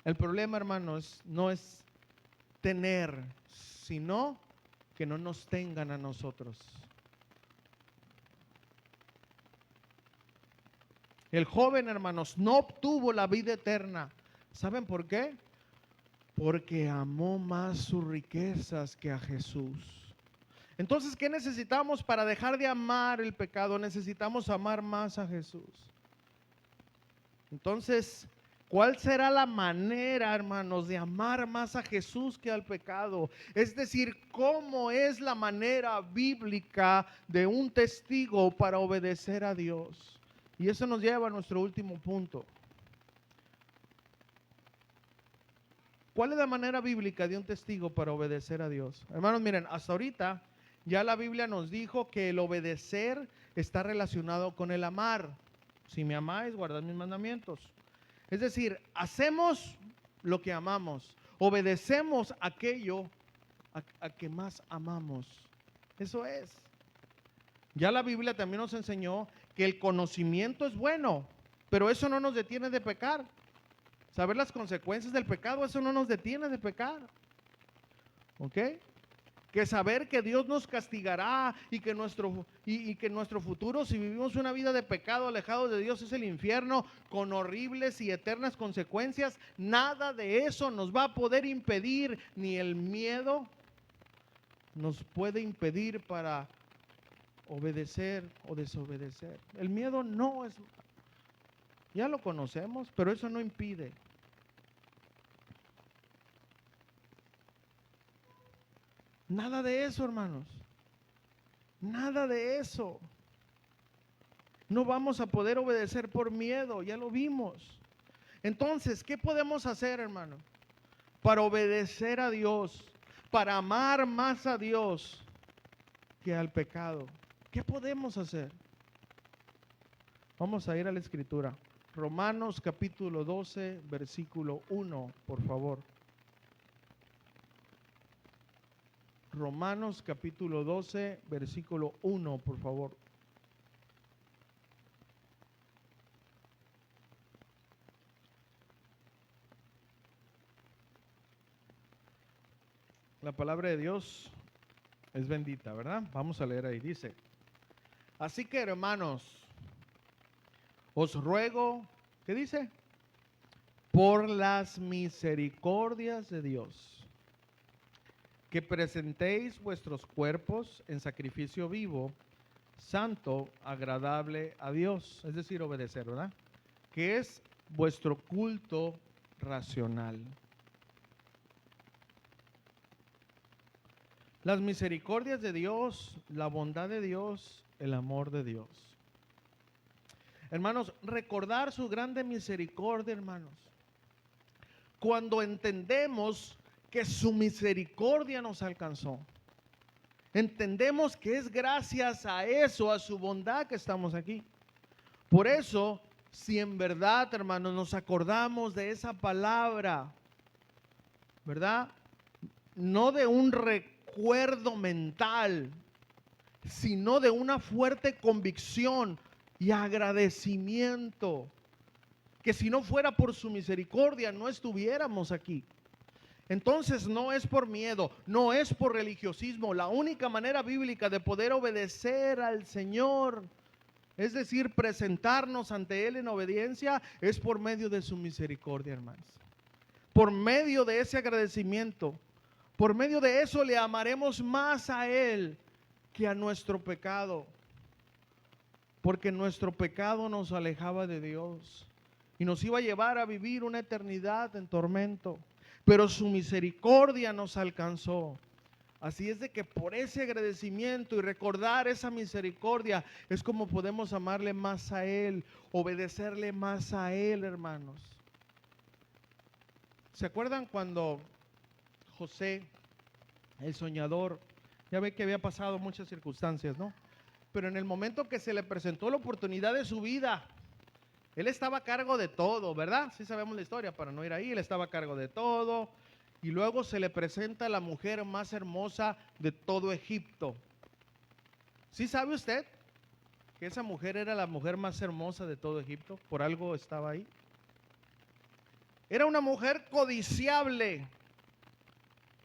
El problema, hermanos, no es tener, sino que no nos tengan a nosotros. El joven, hermanos, no obtuvo la vida eterna. ¿Saben por qué? Porque amó más sus riquezas que a Jesús. Entonces, ¿qué necesitamos para dejar de amar el pecado? Necesitamos amar más a Jesús. Entonces, ¿cuál será la manera, hermanos, de amar más a Jesús que al pecado? Es decir, ¿cómo es la manera bíblica de un testigo para obedecer a Dios? Y eso nos lleva a nuestro último punto. ¿Cuál es la manera bíblica de un testigo para obedecer a Dios? Hermanos, miren, hasta ahorita ya la Biblia nos dijo que el obedecer está relacionado con el amar. Si me amáis, guardad mis mandamientos. Es decir, hacemos lo que amamos, obedecemos aquello a que más amamos. Eso es. Ya la Biblia también nos enseñó que el conocimiento es bueno, pero eso no nos detiene de pecar. Saber las consecuencias del pecado, eso no nos detiene de pecar. ¿Ok? Que saber que Dios nos castigará y que nuestro futuro, si vivimos una vida de pecado alejados de Dios, es el infierno con horribles y eternas consecuencias. Nada de eso nos va a poder impedir, ni el miedo nos puede impedir para obedecer o desobedecer. El miedo no es, ya lo conocemos, pero eso no impide. Nada de eso, hermanos. Nada de eso. No vamos a poder obedecer por miedo, ya lo vimos. Entonces, ¿qué podemos hacer, hermano? Para obedecer a Dios, para amar más a Dios que al pecado. ¿Qué podemos hacer? Vamos a ir a la Escritura. Romanos capítulo 12, versículo 1, por favor. Romanos capítulo 12, versículo 1, por favor. La palabra de Dios es bendita, ¿verdad? Vamos a leer ahí, dice: así que, hermanos, os ruego, ¿qué dice? Por las misericordias de Dios, que presentéis vuestros cuerpos en sacrificio vivo, santo, agradable a Dios, es decir, obedecer, ¿verdad? Que es vuestro culto racional. Las misericordias de Dios, la bondad de Dios, el amor de Dios. Hermanos, recordar su grande misericordia, hermanos. Cuando entendemos que su misericordia nos alcanzó, entendemos que es gracias a eso, a su bondad, que estamos aquí. Por eso, si en verdad, hermanos, nos acordamos de esa palabra, ¿verdad? No de un recuerdo mental, sino de una fuerte convicción y agradecimiento, que si no fuera por su misericordia no estuviéramos aquí. Entonces no es por miedo, no es por religiosismo. La única manera bíblica de poder obedecer al Señor, es decir, presentarnos ante Él en obediencia, es por medio de su misericordia, hermanos. Por medio de ese agradecimiento, por medio de eso le amaremos más a Él que a nuestro pecado. Porque nuestro pecado nos alejaba de Dios y nos iba a llevar a vivir una eternidad en tormento. Pero su misericordia nos alcanzó. Así es de que por ese agradecimiento y recordar esa misericordia es como podemos amarle más a Él, obedecerle más a Él, hermanos. ¿Se acuerdan cuando José, el soñador, ya ve que había pasado muchas circunstancias, ¿no? Pero en el momento que se le presentó la oportunidad de su vida, él estaba a cargo de todo, ¿verdad? Sí sabemos la historia para no ir ahí. Él estaba a cargo de todo. Y luego se le presenta la mujer más hermosa de todo Egipto. ¿Sí sabe usted que esa mujer era la mujer más hermosa de todo Egipto? Por algo estaba ahí. Era una mujer codiciable.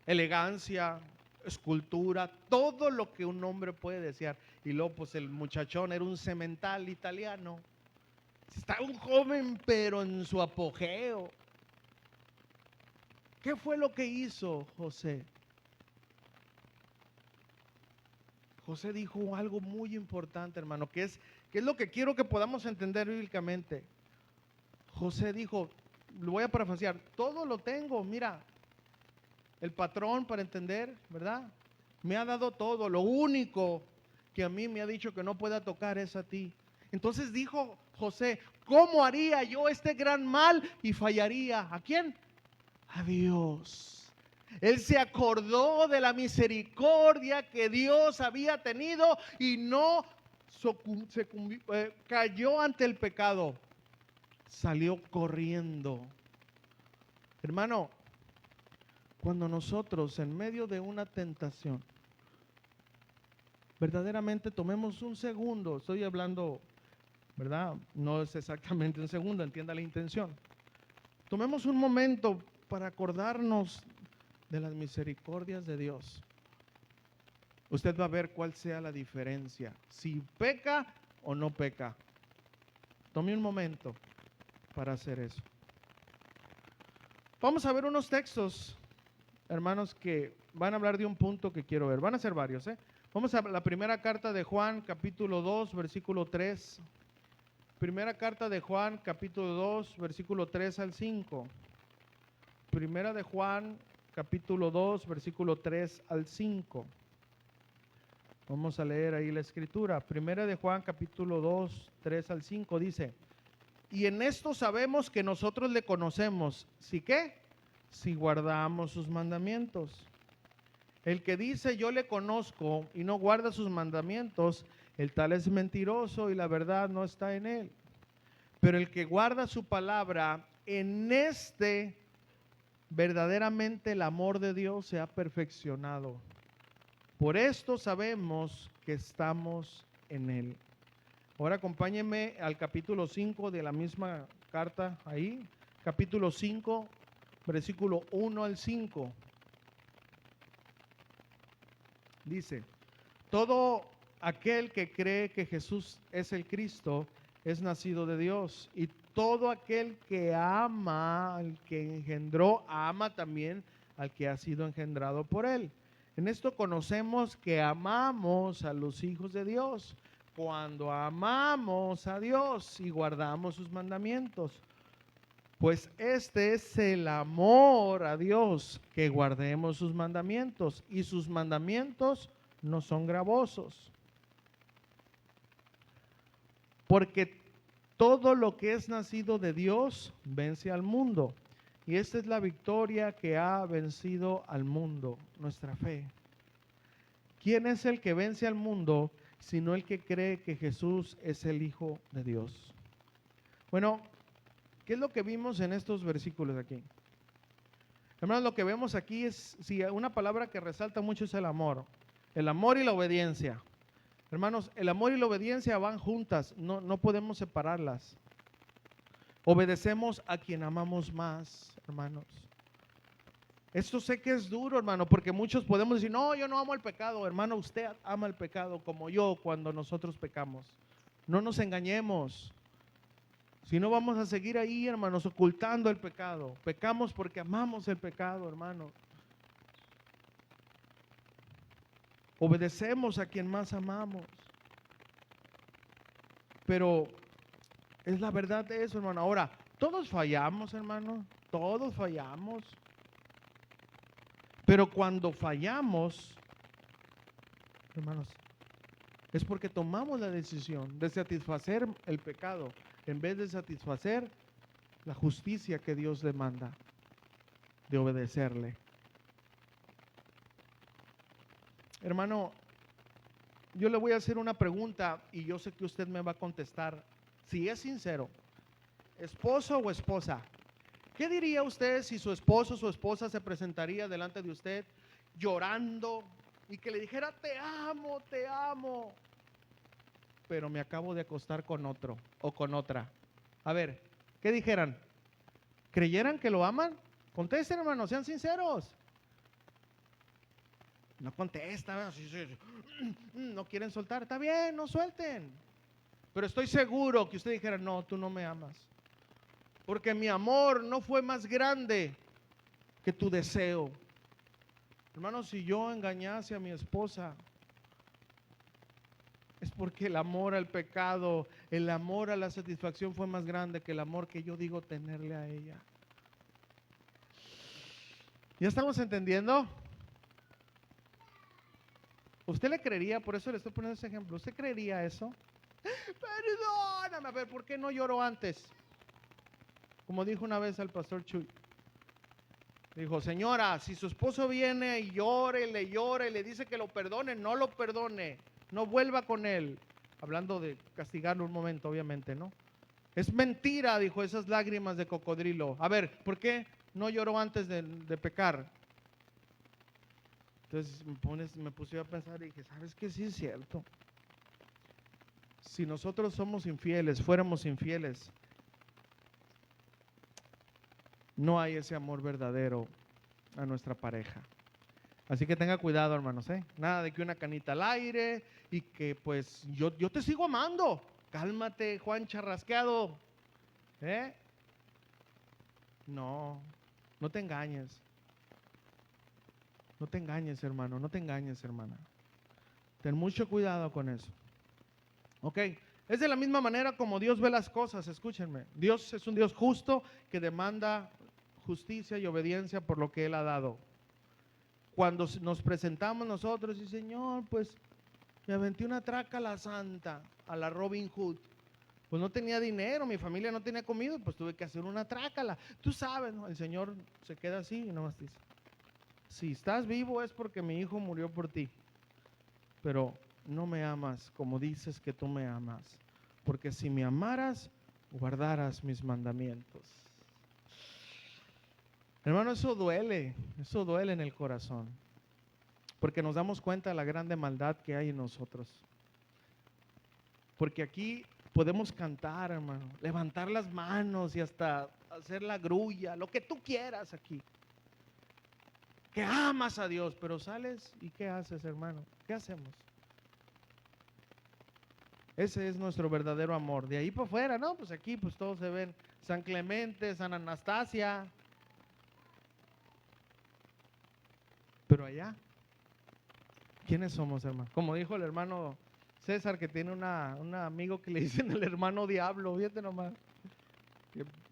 Elegancia, escultura, todo lo que un hombre puede desear. Y luego pues el muchachón era un semental italiano. Está un joven pero en su apogeo. ¿Qué fue lo que hizo José? José dijo algo muy importante, hermano, que es lo que quiero que podamos entender bíblicamente. José dijo, lo voy a parafrasear, todo lo tengo, mira, el patrón, para entender, ¿verdad? Me ha dado todo, lo único que a mí me ha dicho que no pueda tocar es a ti. Entonces dijo José, ¿cómo haría yo este gran mal y fallaría? ¿A quién? A Dios. Él se acordó de la misericordia que Dios había tenido y no cayó ante el pecado. Salió corriendo. Hermano, cuando nosotros en medio de una tentación verdaderamente tomemos un segundo, estoy hablando, ¿verdad? No es exactamente un segundo, entienda la intención. Tomemos un momento para acordarnos de las misericordias de Dios. Usted va a ver cuál sea la diferencia, si peca o no peca. Tome un momento para hacer eso. Vamos a ver unos textos, hermanos, que van a hablar de un punto que quiero ver. Van a ser varios, ¿eh? Vamos a la primera carta de Juan, capítulo 2, versículo 3. Primera carta de Juan, capítulo 2, versículo 3 al 5. Primera de Juan, capítulo 2, versículo 3 al 5. Vamos a leer ahí la escritura. Primera de Juan, capítulo 2, 3 al 5 dice: y en esto sabemos que nosotros le conocemos. ¿Sí qué? Si guardamos sus mandamientos. El que dice yo le conozco y no guarda sus mandamientos, el tal es mentiroso y la verdad no está en él. Pero el que guarda su palabra, en este verdaderamente el amor de Dios se ha perfeccionado. Por esto sabemos que estamos en Él. Ahora acompáñenme al capítulo 5 de la misma carta ahí. Capítulo 5, versículo 1 al 5. Dice: todo aquel que cree que Jesús es el Cristo es nacido de Dios, y todo aquel que ama al que engendró, ama también al que ha sido engendrado por él. En esto conocemos que amamos a los hijos de Dios, cuando amamos a Dios y guardamos sus mandamientos. Pues este es el amor a Dios, que guardemos sus mandamientos, y sus mandamientos no son gravosos. Porque todo lo que es nacido de Dios vence al mundo. Y esta es la victoria que ha vencido al mundo, nuestra fe. ¿Quién es el que vence al mundo, sino el que cree que Jesús es el Hijo de Dios? Bueno, ¿qué es lo que vimos en estos versículos aquí? Hermanos, lo que vemos aquí es, si una palabra que resalta mucho es el amor y la obediencia. Hermanos, el amor y la obediencia van juntas, no podemos separarlas. Obedecemos a quien amamos más, hermanos. Esto sé que es duro, hermano, porque muchos podemos decir: no, yo no amo el pecado. Hermano, usted ama el pecado como yo cuando nosotros pecamos. No nos engañemos. Si no, vamos a seguir ahí, hermanos, ocultando el pecado. Pecamos porque amamos el pecado, hermano. Obedecemos a quien más amamos. Pero es la verdad de eso, hermano. Ahora, todos fallamos, hermano. Todos fallamos. Pero cuando fallamos, hermanos, es porque tomamos la decisión de satisfacer el pecado en vez de satisfacer la justicia que Dios demanda, de obedecerle. Hermano, yo le voy a hacer una pregunta y yo sé que usted me va a contestar, si es sincero. Esposo o esposa, ¿qué diría usted si su esposo o su esposa se presentaría delante de usted llorando y que le dijera: te amo, pero me acabo de acostar con otro o con otra? A ver, ¿qué dijeran? ¿Creyeran que lo aman? Contesten, hermanos, sean sinceros. No contestan, no quieren soltar, está bien, no suelten. Pero estoy seguro que usted dijera: no, tú no me amas, porque mi amor no fue más grande que tu deseo. Hermanos, si yo engañase a mi esposa, es porque el amor al pecado, el amor a la satisfacción fue más grande que el amor que yo digo tenerle a ella. ¿Ya estamos entendiendo? ¿Usted le creería? Por eso le estoy poniendo ese ejemplo. ¿Usted creería eso? Perdóname, a ver, ¿por qué no lloró antes? Como dijo una vez al pastor Chuy. Dijo: señora, si su esposo viene y llora y le dice que lo perdone, no lo perdone, no vuelva con él. Hablando de castigarlo un momento, obviamente, ¿no? Es mentira, dijo, esas lágrimas de cocodrilo. A ver, ¿por qué no lloró antes de pecar? Entonces me puse a pensar y dije: ¿sabes qué? Sí es cierto. Si nosotros somos infieles, fuéramos infieles, no hay ese amor verdadero a nuestra pareja. Así que tenga cuidado, hermanos, ¿eh? Nada de que una canita al aire y que pues yo te sigo amando. Cálmate, Juan Charrasqueado, ¿eh? No te engañes. No te engañes, hermano, no te engañes, hermana. Ten mucho cuidado con eso. Ok, es de la misma manera como Dios ve las cosas, escúchenme. Dios es un Dios justo que demanda justicia y obediencia por lo que Él ha dado. Cuando nos presentamos nosotros y: Señor, pues me aventé una traca a la santa, a la Robin Hood. Pues no tenía dinero, mi familia no tenía comida, pues tuve que hacer una trácala. Tú sabes, ¿no? El Señor se queda así y nomás dice: si estás vivo es porque mi hijo murió por ti, pero no me amas como dices que tú me amas, porque si me amaras, guardaras mis mandamientos. Hermano, eso duele en el corazón. porque nos damos cuenta de la grande maldad que hay en nosotros. Porque aquí podemos cantar, hermano, levantar las manos y hasta hacer la grulla, lo que tú quieras aquí. Que amas a Dios, pero sales y ¿qué haces, hermano? ¿Qué hacemos? Ese es nuestro verdadero amor. De ahí para afuera, ¿no? Pues aquí pues todos se ven San Clemente, San Anastasia. Pero allá, ¿quiénes somos, hermano? Como dijo el hermano César, que tiene un amigo que le dicen el hermano diablo, fíjate nomás.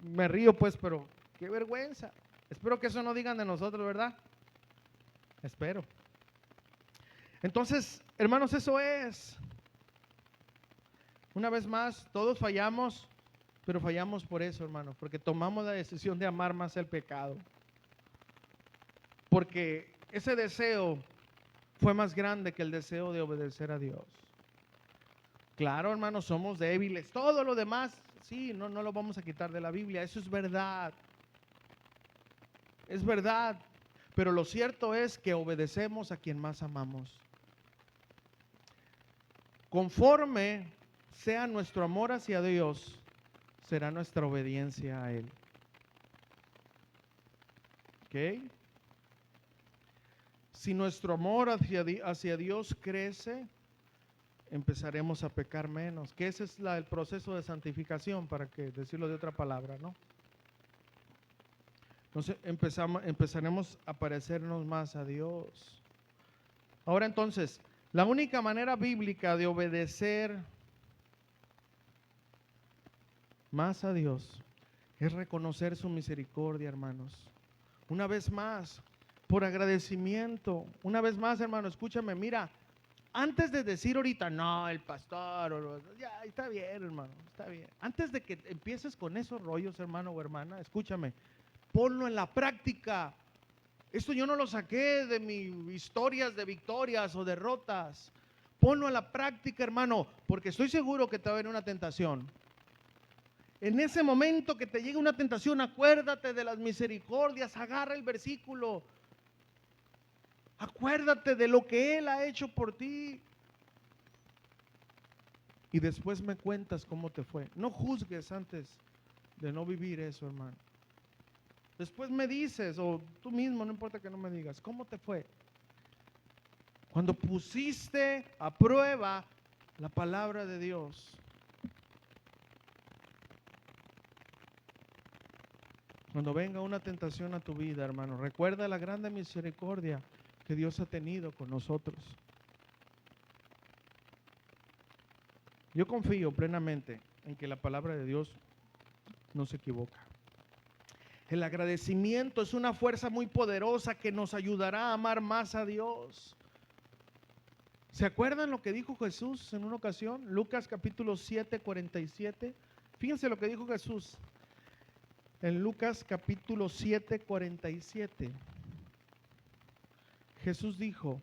Me río pues, pero qué vergüenza. Espero que eso no digan de nosotros, ¿verdad? Espero. Entonces, hermanos, eso es. Una vez más, todos fallamos, pero fallamos por eso, hermano, porque tomamos la decisión de amar más el pecado. Porque ese deseo fue más grande que el deseo de obedecer a Dios. Claro, hermanos, somos débiles. Todo lo demás, sí, no lo vamos a quitar de la Biblia. Eso es verdad. Es verdad. Pero lo cierto es que obedecemos a quien más amamos. Conforme sea nuestro amor hacia Dios, será nuestra obediencia a Él. ¿Ok? Si nuestro amor hacia Dios crece, empezaremos a pecar menos. Que ese es el proceso de santificación, para que decirlo de otra palabra, ¿no? Entonces empezaremos a parecernos más a Dios. Ahora entonces, la única manera bíblica de obedecer más a Dios es reconocer su misericordia, hermanos. Una vez más, por agradecimiento. Una vez más, hermano, escúchame, mira, antes de decir ahorita, no, el pastor, ya, está bien, hermano, está bien. Antes de que empieces con esos rollos, hermano o hermana, escúchame, ponlo en la práctica. Esto yo no lo saqué de mis historias de victorias o derrotas. Ponlo en la práctica, hermano, porque estoy seguro que te va a venir una tentación. En ese momento que te llegue una tentación, acuérdate de las misericordias, agarra el versículo. Acuérdate de lo que Él ha hecho por ti. Y después me cuentas cómo te fue. No juzgues antes de no vivir eso, hermano. Después me dices, o tú mismo, no importa que no me digas, ¿cómo te fue? Cuando pusiste a prueba la palabra de Dios. Cuando venga una tentación a tu vida, hermano, recuerda la grande misericordia que Dios ha tenido con nosotros. Yo confío plenamente en que la palabra de Dios no se equivoca. El agradecimiento es una fuerza muy poderosa que nos ayudará a amar más a Dios. ¿Se acuerdan lo que dijo Jesús en una ocasión? Lucas capítulo 7, 47. Fíjense lo que dijo Jesús en Lucas capítulo 7, 47. Jesús dijo,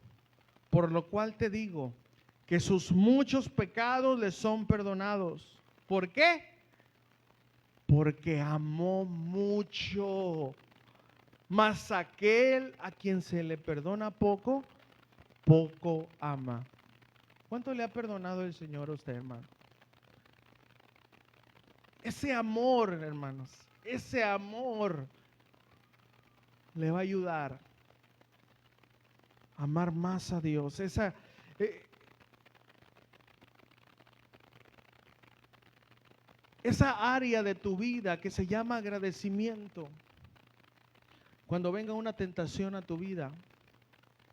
por lo cual te digo que sus muchos pecados les son perdonados. ¿Por qué? Porque amó mucho. Mas aquel a quien se le perdona poco, poco ama. ¿Cuánto le ha perdonado el Señor a usted, hermano? Ese amor, hermanos, ese amor le va a ayudar a amar más a Dios. Esa área de tu vida que se llama agradecimiento. Cuando venga una tentación a tu vida,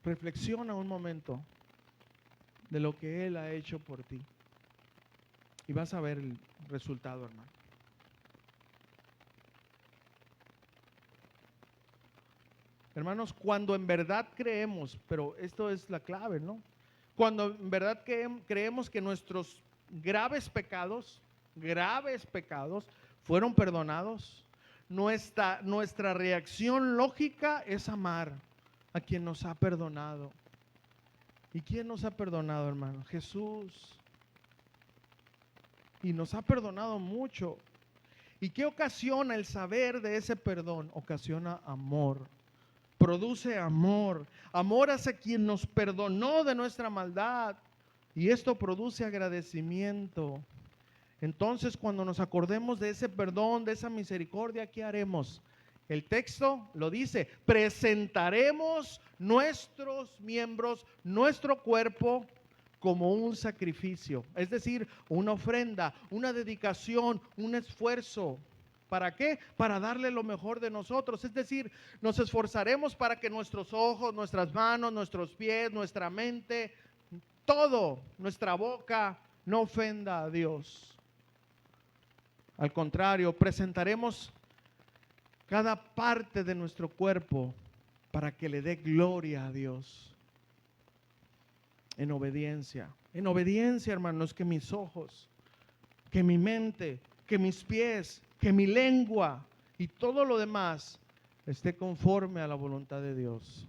reflexiona un momento de lo que Él ha hecho por ti. Y vas a ver el resultado, hermano. Hermanos, cuando en verdad creemos, pero esto es la clave, ¿no? Cuando en verdad creemos que nuestros graves pecados fueron perdonados, nuestra reacción lógica es amar a quien nos ha perdonado. ¿Y quién nos ha perdonado, hermano? Jesús. Y nos ha perdonado mucho. ¿Y qué ocasiona el saber de ese perdón? Ocasiona amor. produce amor. Amor hacia quien nos perdonó de nuestra maldad. Y esto produce agradecimiento. Entonces, cuando nos acordemos de ese perdón, de esa misericordia, ¿qué haremos? El texto lo dice: presentaremos nuestros miembros, nuestro cuerpo, como un sacrificio, es decir, una ofrenda, una dedicación, un esfuerzo. ¿Para qué? Para darle lo mejor de nosotros. Es decir, nos esforzaremos para que nuestros ojos, nuestras manos, nuestros pies, nuestra mente, todo, nuestra boca, no ofenda a Dios. Al contrario, presentaremos cada parte de nuestro cuerpo para que le dé gloria a Dios. En obediencia, hermanos, que mis ojos, que mi mente, que mis pies, que mi lengua y todo lo demás esté conforme a la voluntad de Dios.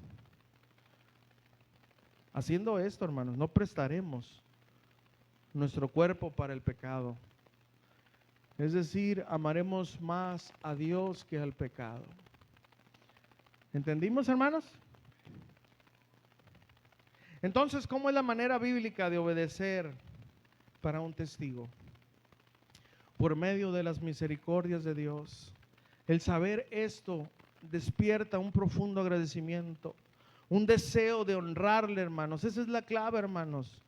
Haciendo esto, hermanos, no prestaremos nuestro cuerpo para el pecado. Es decir, amaremos más a Dios que al pecado. ¿Entendimos, hermanos? Entonces, ¿cómo es la manera bíblica de obedecer para un testigo? Por medio de las misericordias de Dios. El saber esto despierta un profundo agradecimiento, un deseo de honrarle, hermanos. Esa es la clave, hermanos.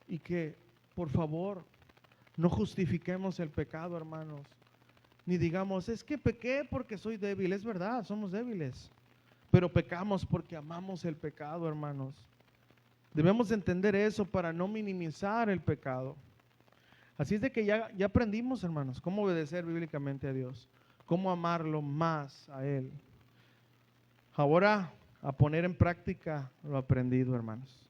Y que, por favor, no justifiquemos el pecado, hermanos. Ni digamos, es que pequé porque soy débil. Es verdad, somos débiles. Pero pecamos porque amamos el pecado, hermanos. Debemos entender eso para no minimizar el pecado. Así es de que ya aprendimos, hermanos, cómo obedecer bíblicamente a Dios. Cómo amarlo más a Él. Ahora, a poner en práctica lo aprendido, hermanos.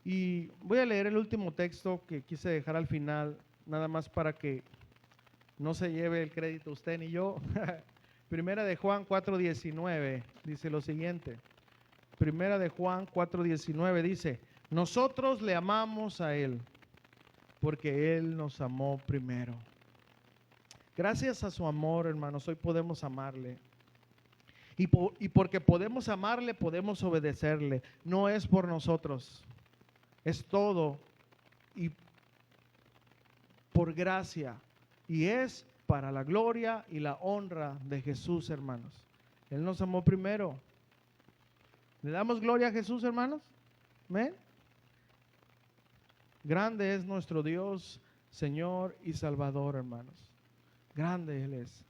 Y voy a leer el último texto que quise dejar al final, nada más para que no se lleve el crédito usted ni yo. Primera de Juan 4:19 dice lo siguiente. Primera de Juan 4:19 dice: nosotros le amamos a Él porque Él nos amó primero. Gracias a su amor, hermanos, hoy podemos amarle. Y porque podemos amarle, podemos obedecerle. No es por nosotros. Es todo y por gracia, y es para la gloria y la honra de Jesús, hermanos. Él nos amó primero. ¿Le damos gloria a Jesús, hermanos? ¿Amén? Grande es nuestro Dios, Señor y Salvador, hermanos. Grande Él es.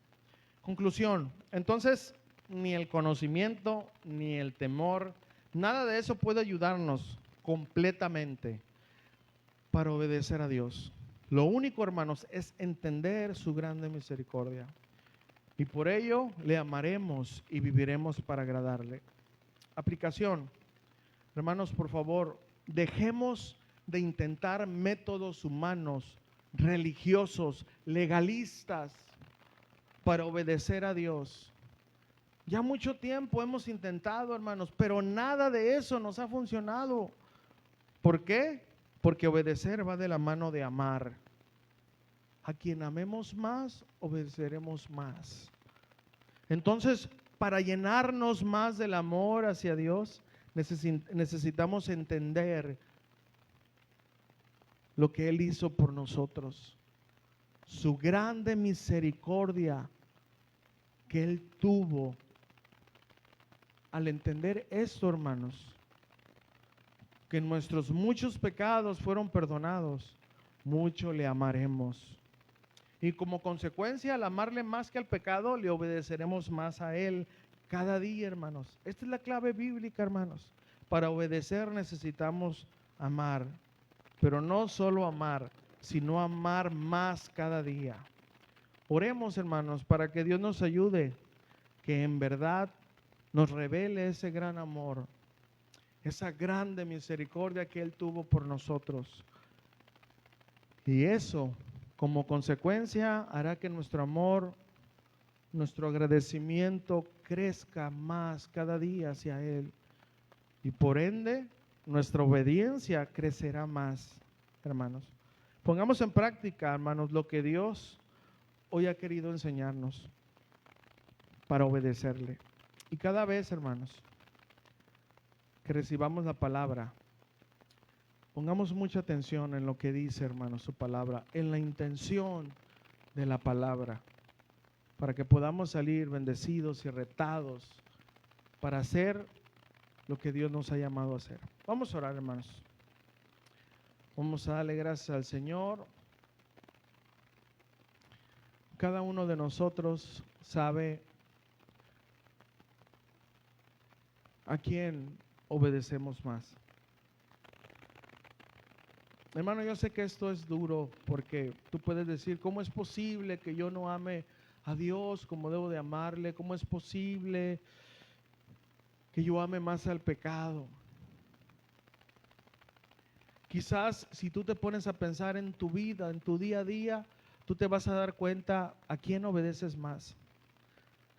Conclusión. Entonces, ni el conocimiento, ni el temor, nada de eso puede ayudarnos completamente para obedecer a Dios. Lo único, hermanos, es entender su grande misericordia, y por ello le amaremos y viviremos para agradarle. Aplicación. Hermanos, por favor, dejemos de intentar métodos humanos, religiosos, legalistas para obedecer a Dios. Ya mucho tiempo hemos intentado, hermanos, pero nada de eso nos ha funcionado. ¿Por qué? Porque obedecer va de la mano de amar. A quien amemos más, obedeceremos más. Entonces, para llenarnos más del amor hacia Dios, necesitamos entender lo que Él hizo por nosotros. Su grande misericordia que Él tuvo. Al entender esto, hermanos, que nuestros muchos pecados fueron perdonados, mucho le amaremos. Y como consecuencia, al amarle más que al pecado, le obedeceremos más a Él cada día, hermanos. Esta es la clave bíblica, hermanos. Para obedecer necesitamos amar, pero no solo amar, sino amar más cada día. Oremos, hermanos, para que Dios nos ayude, que en verdad nos revele ese gran amor, esa grande misericordia que Él tuvo por nosotros. Y eso, como consecuencia, hará que nuestro amor, nuestro agradecimiento crezca más cada día hacia Él. Y por ende, nuestra obediencia crecerá más, hermanos. Pongamos en práctica, hermanos, lo que Dios hoy ha querido enseñarnos para obedecerle. Y cada vez, hermanos, que recibamos la palabra, pongamos mucha atención en lo que dice, hermanos, su palabra, en la intención de la palabra, para que podamos salir bendecidos y retados para hacer lo que Dios nos ha llamado a hacer. Vamos a orar, hermanos. Vamos a darle gracias al Señor. Cada uno de nosotros sabe a quién obedecemos más. Hermano, yo sé que esto es duro porque tú puedes decir, ¿cómo es posible que yo no ame a Dios como debo de amarle? ¿Cómo es posible que yo ame más al pecado? Quizás si tú te pones a pensar en tu vida, en tu día a día, tú te vas a dar cuenta a quién obedeces más.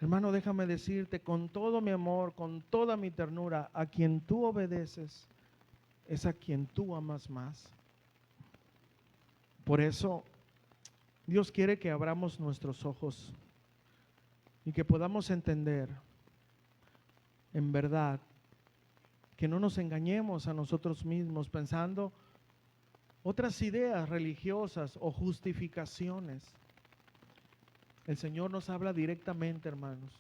Hermano, déjame decirte con todo mi amor, con toda mi ternura, a quien tú obedeces es a quien tú amas más. Por eso Dios quiere que abramos nuestros ojos y que podamos entender en verdad, que no nos engañemos a nosotros mismos pensando otras ideas religiosas o justificaciones. El Señor nos habla directamente, hermanos.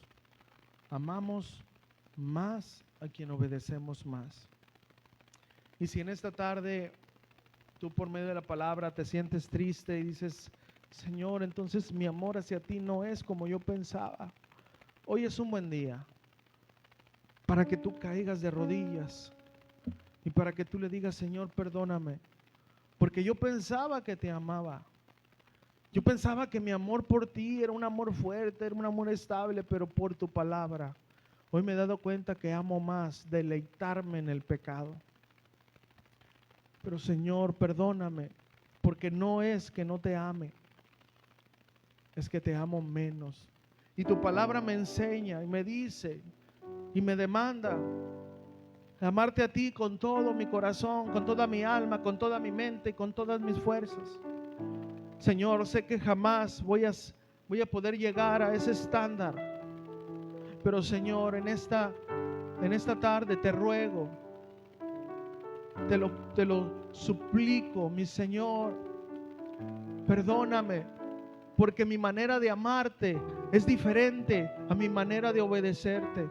Amamos más a quien obedecemos más. Y si en esta tarde tú por medio de la palabra te sientes triste y dices, Señor, entonces mi amor hacia ti no es como yo pensaba. Hoy es un buen día para que tú caigas de rodillas y para que tú le digas, Señor, perdóname, porque yo pensaba que te amaba. Yo pensaba que mi amor por ti era un amor fuerte, era un amor estable, pero por tu palabra, hoy me he dado cuenta que amo más deleitarme en el pecado. Pero Señor, perdóname, porque no es que no te ame, es que te amo menos. Y tu palabra me enseña y me dice y me demanda amarte a ti con todo mi corazón, con toda mi alma, con toda mi mente y con todas mis fuerzas. Señor, sé que jamás voy a poder llegar a ese estándar, pero Señor, en esta tarde te ruego, te lo suplico, mi Señor, perdóname, porque mi manera de amarte es diferente a mi manera de obedecerte.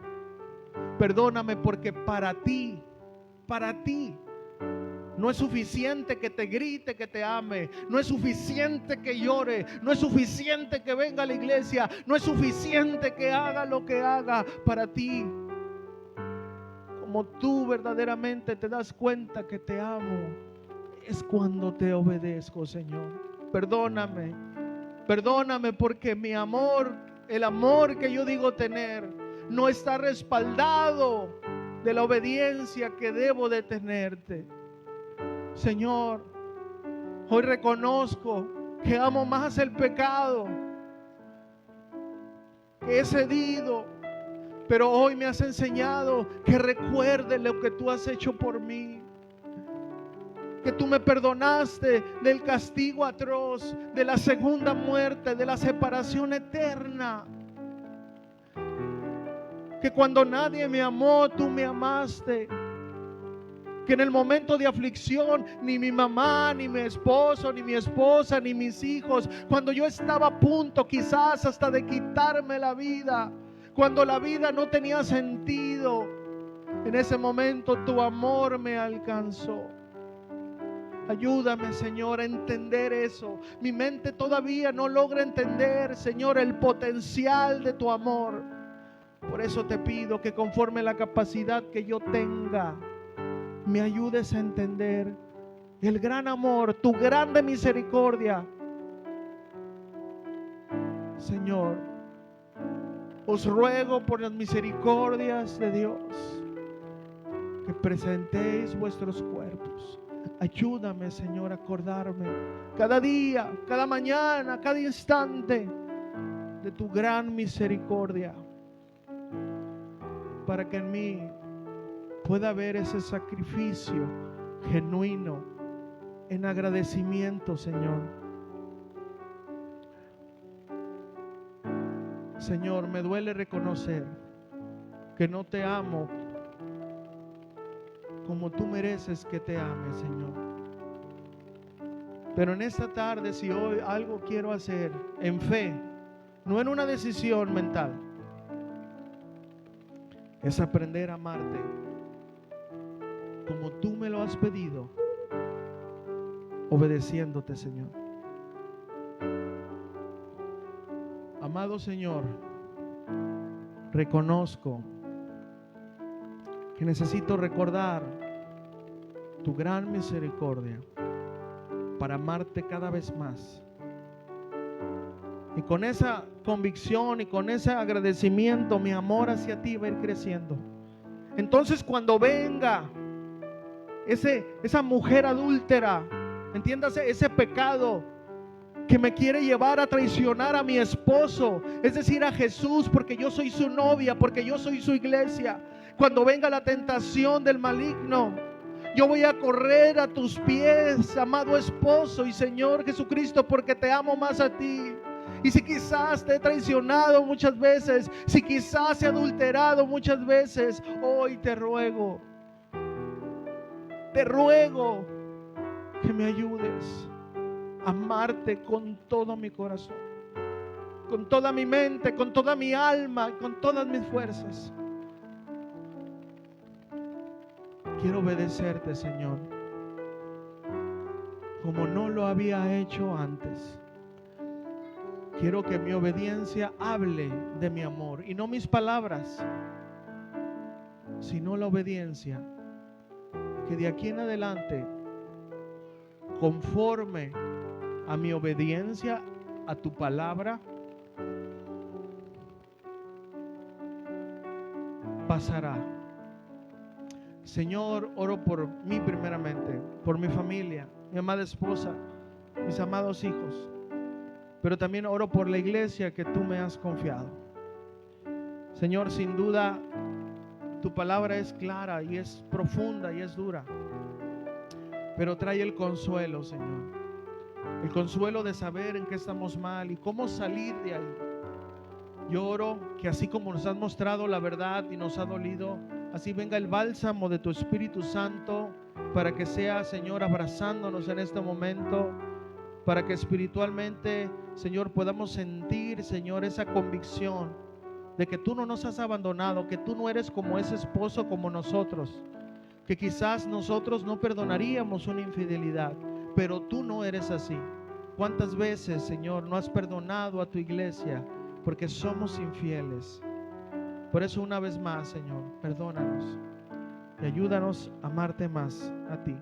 Perdóname porque para ti, no es suficiente que te grite que te ame, no es suficiente que llore, no es suficiente que venga a la iglesia, no es suficiente que haga lo que haga para ti. Como tú verdaderamente te das cuenta que te amo, es cuando te obedezco, Señor. Perdóname porque mi amor, el amor que yo digo tener, no está respaldado de la obediencia que debo de tenerte. Señor, hoy reconozco que amo más el pecado, que he cedido, pero hoy me has enseñado que recuerde lo que tú has hecho por mí, que tú me perdonaste del castigo atroz, de la segunda muerte, de la separación eterna, que cuando nadie me amó, tú me amaste, que en el momento de aflicción ni mi mamá, ni mi esposo, ni mi esposa, ni mis hijos, cuando yo estaba a punto quizás hasta de quitarme la vida, cuando la vida no tenía sentido, en ese momento tu amor me alcanzó. Ayúdame, Señor, a entender eso. Mi mente todavía no logra entender, Señor, el potencial de tu amor. Por eso te pido que conforme la capacidad que yo tenga, me ayudes a entender el gran amor, tu grande misericordia. Señor, os ruego por las misericordias de Dios que presentéis vuestros cuerpos. Ayúdame, Señor, a acordarme cada día, cada mañana, cada instante de tu gran misericordia, para que en mí pueda haber ese sacrificio genuino en agradecimiento, Señor. Señor, me duele reconocer que no te amo como tú mereces que te ame, Señor. Pero en esta tarde, si hoy algo quiero hacer en fe, no en una decisión mental, es aprender a amarte como tú me lo has pedido, obedeciéndote, Señor. Amado Señor, reconozco que necesito recordar tu gran misericordia para amarte cada vez más. Y con esa convicción y con ese agradecimiento, mi amor hacia ti va a ir creciendo. Entonces, cuando venga esa mujer adúltera, entiéndase, ese pecado que me quiere llevar a traicionar a mi esposo, es decir, a Jesús, porque yo soy su novia, porque yo soy su iglesia. Cuando venga la tentación del maligno, yo voy a correr a tus pies, amado esposo y Señor Jesucristo, porque te amo más a ti. Y si quizás te he traicionado muchas veces, si quizás he adulterado muchas veces, hoy te ruego que me ayudes a amarte con todo mi corazón, con toda mi mente, con toda mi alma, con todas mis fuerzas. Quiero obedecerte, Señor, como no lo había hecho antes. Quiero que mi obediencia hable de mi amor, y no mis palabras, sino la obediencia. Que de aquí en adelante, conforme a mi obediencia a tu palabra, pasará. Señor, oro por mí primeramente, por mi familia, mi amada esposa, mis amados hijos, pero también oro por la iglesia que tú me has confiado. Señor, sin duda tu palabra es clara y es profunda y es dura, pero trae el consuelo, Señor, el consuelo de saber en qué estamos mal y cómo salir de ahí. Yo oro que así como nos has mostrado la verdad y nos ha dolido, así venga el bálsamo de tu Espíritu Santo para que sea, Señor, abrazándonos en este momento, para que espiritualmente, Señor, podamos sentir, Señor, esa convicción de que tú no nos has abandonado, que tú no eres como ese esposo como nosotros, que quizás nosotros no perdonaríamos una infidelidad, pero tú no eres así. ¿Cuántas veces, Señor, no has perdonado a tu iglesia porque somos infieles? Por eso, una vez más, Señor, perdónanos y ayúdanos a amarte más a ti.